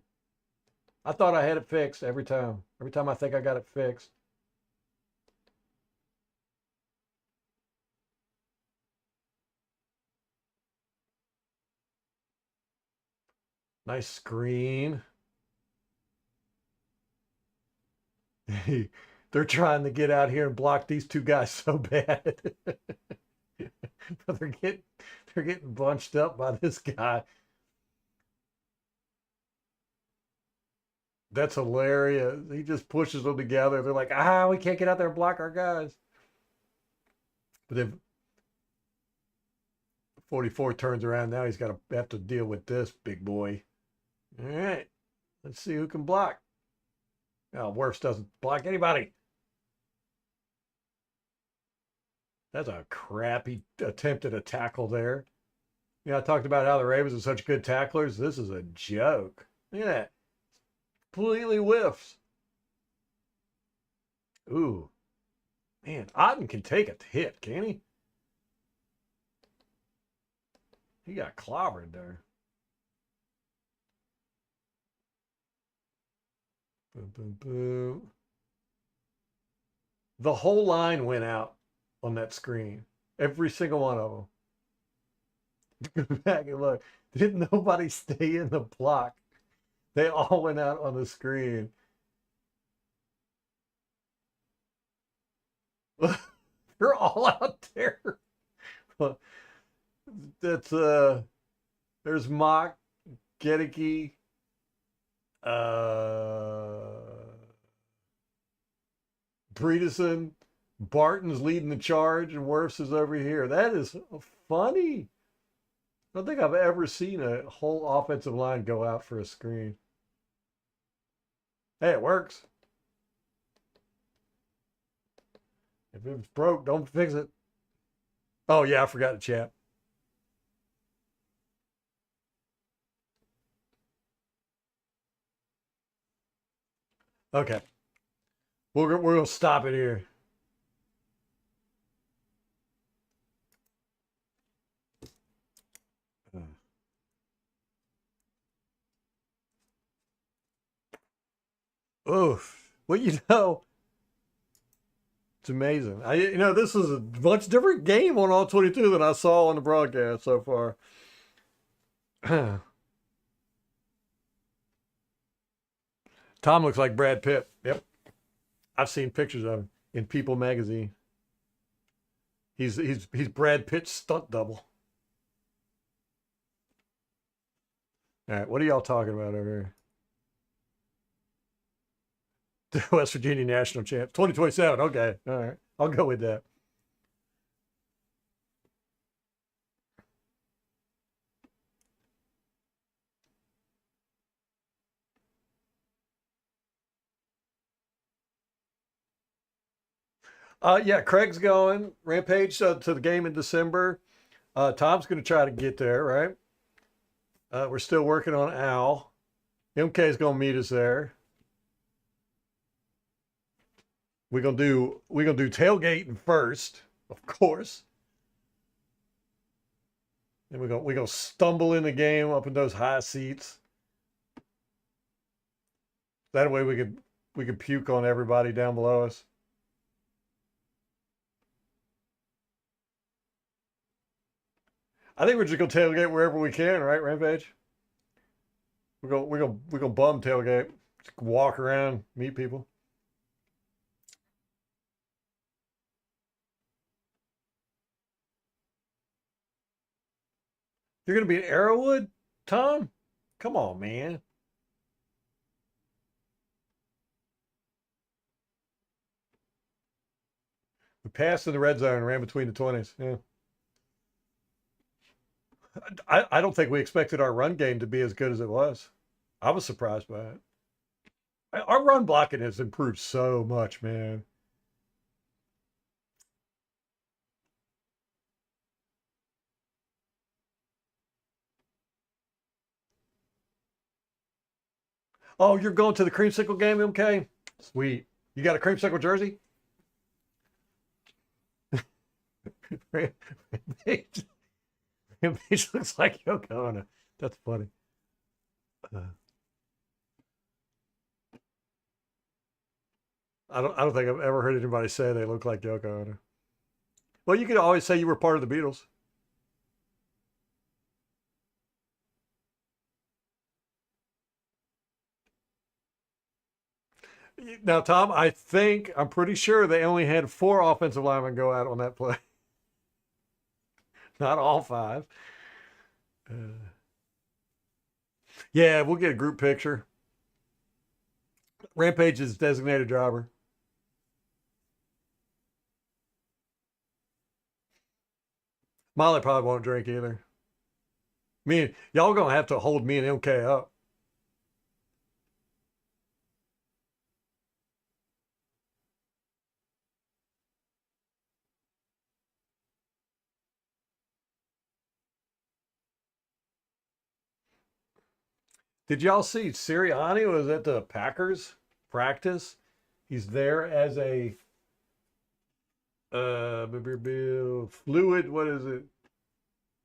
I thought I had it fixed every time. Every time I think I got it fixed. Nice screen. They're trying to get out here and block these two guys so bad. But they're getting bunched up by this guy. That's hilarious. He just pushes them together. They're like, we can't get out there and block our guys. But then 44 turns around. Now he's got to have to deal with this big boy. All right. Let's see who can block. Oh, Worse doesn't block anybody. That's a crappy attempt at a tackle there. I talked about how the Ravens are such good tacklers. This is a joke. Look at that. Completely whiffs. Ooh. Man, Otten can take a hit, can he? He got clobbered there. Boom, boom, boom. The whole line went out on that screen. Every single one of them. Go back and look. Didn't nobody stay in the block? They all went out on the screen. They're all out there. That's there's Mock, Gedeke, Bredeson, Barton's leading the charge, and Wirfs is over here. That is funny. I don't think I've ever seen a whole offensive line go out for a screen. Hey, it works. If it's broke, don't fix it. Oh, yeah, I forgot to chat. Okay. We're going to stop it here. Oof. Well, it's amazing. This is a much different game on all 22 than I saw on the broadcast so far. Tom looks like Brad Pitt. Yep. I've seen pictures of him in People magazine. He's Brad Pitt's stunt double. All right, what are y'all talking about over here? The West Virginia national champ, 2027. Okay, all right, I'll go with that. Yeah, Craig's going Rampage to the game in December. Tom's going to try to get there, right? We're still working on Al. MK is going to meet us there. We're gonna do tailgating first, of course. And we're gonna stumble in the game up in those high seats. That way we could puke on everybody down below us. I think we're just gonna tailgate wherever we can, right, Rampage? We're gonna bum tailgate. Just walk around, meet people. You're gonna be in Arrowwood, Tom? Come on, man. We passed in the red zone, ran between the 20s. Yeah. I don't think we expected our run game to be as good as it was. I was surprised by it. Our run blocking has improved so much, man. Oh, you're going to the creamsicle game, MK? Sweet. You got a creamsicle jersey? It looks like Yoko Ono. That's funny. Uh, I don't think I've ever heard anybody say they look like Yoko Ono. Well, you could always say you were part of the Beatles. Now, Tom, I'm pretty sure they only had 4 offensive linemen go out on that play, not all 5. Uh, yeah, we'll get a group picture. Rampage is designated driver. Molly probably won't drink either. Y'all gonna have to hold me and MK up. Did y'all see Sirianni was at the Packers practice? He's there as a fluid. What is it?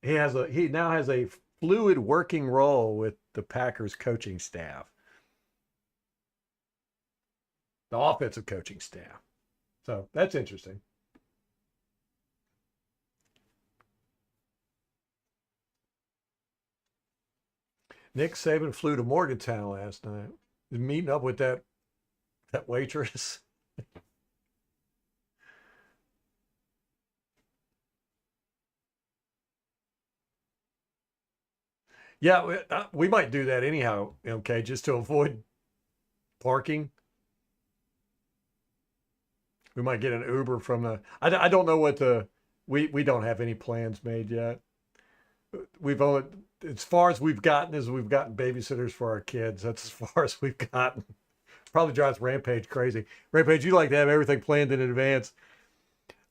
He now has a fluid working role with the Packers coaching staff, the offensive coaching staff. So that's interesting. Nick Saban flew to Morgantown last night. He's meeting up with that waitress. Yeah, we might do that anyhow. Okay, just to avoid parking. We might get an Uber from the. I don't know what the. We don't have any plans made yet. We've only as far as we've gotten is we've gotten babysitters for our kids. That's as far as we've gotten. Probably drives Rampage crazy. Rampage, you like to have everything planned in advance.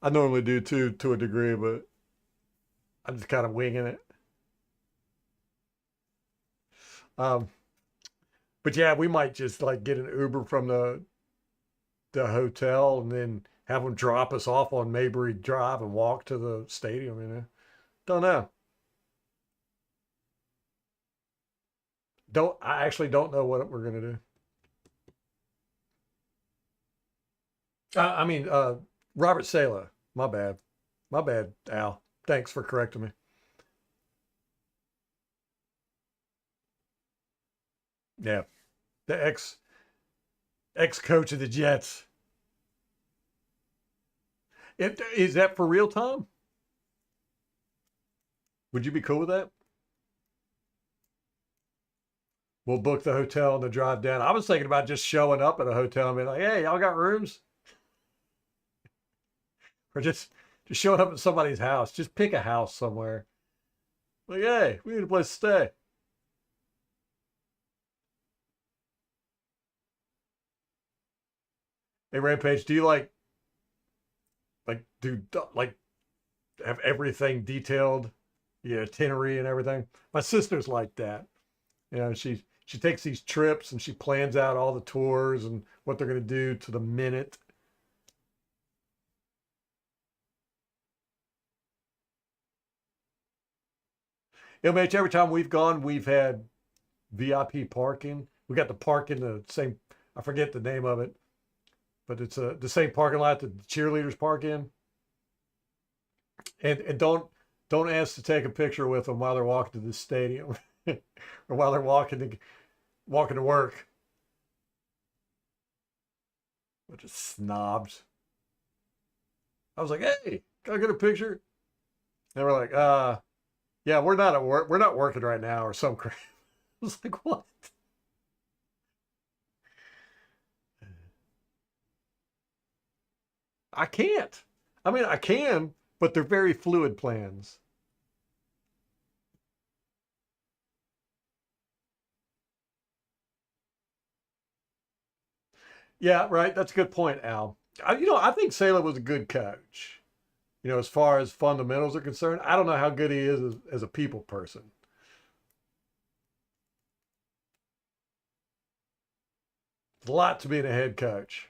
I normally do too, to a degree, but I'm just kind of winging it. Um, but yeah, we might just like get an Uber from the hotel and then have them drop us off on Maybury Drive and walk to the stadium. Don't know. I actually don't know what we're gonna do. I mean, Robert Sala. My bad, Al. Thanks for correcting me. Yeah, the ex coach of the Jets. Is that for real, Tom? Would you be cool with that? We'll book the hotel and the drive down. I was thinking about just showing up at a hotel and being like, "Hey, y'all got rooms?" Or just showing up at somebody's house. Just pick a house somewhere. Like, hey, we need a place to stay. Hey, Rampage, do you do like have everything detailed, itinerary and everything? My sister's like that. She takes these trips and she plans out all the tours and what they're going to do to the minute. MH, every time we've gone, we've had VIP parking. We got the park in the same, I forget the name of it, but it's the same parking lot that the cheerleaders park in. And don't ask to take a picture with them while they're walking to the stadium or while they're walking to walking to work. Bunch of snobs. I was like, hey, can I get a picture? And we're like, yeah, we're not at work. We're not working right now or some crap. I was like, what? I can't. I mean, I can, but they're very fluid plans. Yeah, right. That's a good point, Al. I think Saleh was a good coach. As far as fundamentals are concerned, I don't know how good he is as a people person. It's a lot to being a head coach.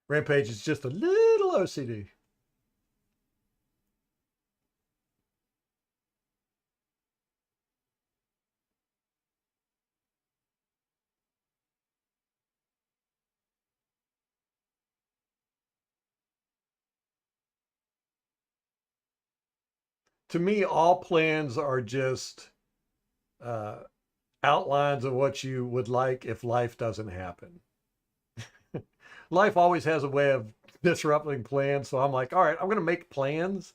Rampage is just a little OCD. To me, all plans are just uh, outlines of what you would like if life doesn't happen. Life always has a way of disrupting plans. So I'm like, all right, I'm going to make plans.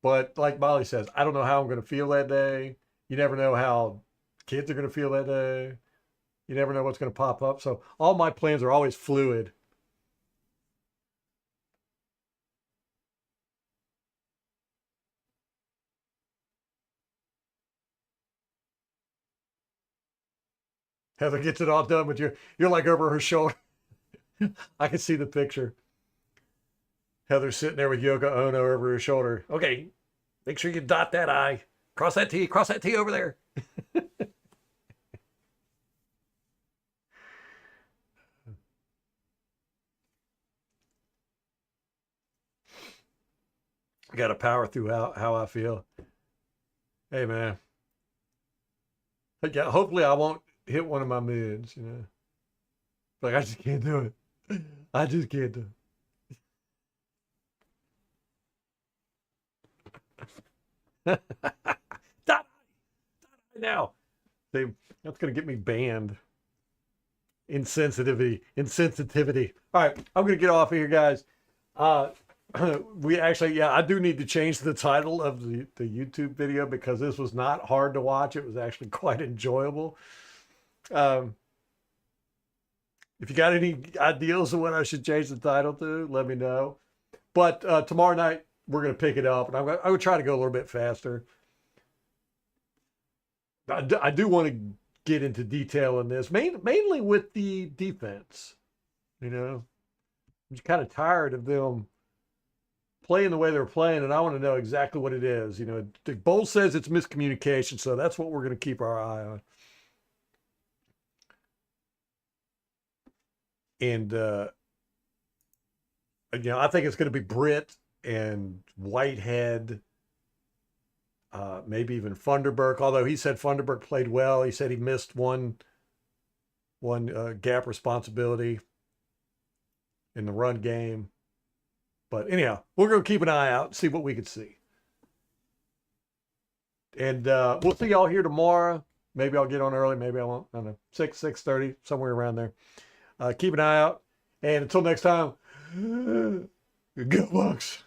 But like Molly says, I don't know how I'm going to feel that day. You never know how kids are going to feel that day. You never know what's going to pop up. So all my plans are always fluid. Heather gets it all done, but you're like over her shoulder. I can see the picture. Heather's sitting there with Yoko Ono over her shoulder. Okay, make sure you dot that I. Cross that T over there. I got to power through how I feel. Hey, man. Yeah, hopefully I won't hit one of my mids. Like, I just can't do it. I just can't do it. Stop now. They, that's going to get me banned. Insensitivity. All right, I'm going to get off of here, guys. Uh, we actually, yeah, I do need to change the title of the YouTube video because this was not hard to watch. It was actually quite enjoyable. Um, if you got any ideas of what I should change the title to, let me know. But tomorrow night, we're going to pick it up, and I would try to go a little bit faster. I do want to get into detail in this, mainly with the defense. I'm just kind of tired of them playing the way they're playing, and I want to know exactly what it is. Bowles says it's miscommunication, so that's what we're going to keep our eye on. And I think it's going to be Britt and Whitehead, maybe even Funderburk. Although he said Funderburk played well, he said he missed one gap responsibility in the run game. But anyhow, we're going to keep an eye out and see what we can see. And we'll see y'all here tomorrow. Maybe I'll get on early. Maybe I won't. I don't know. 6:30, somewhere around there. Keep an eye out. And until next time, go Bucks.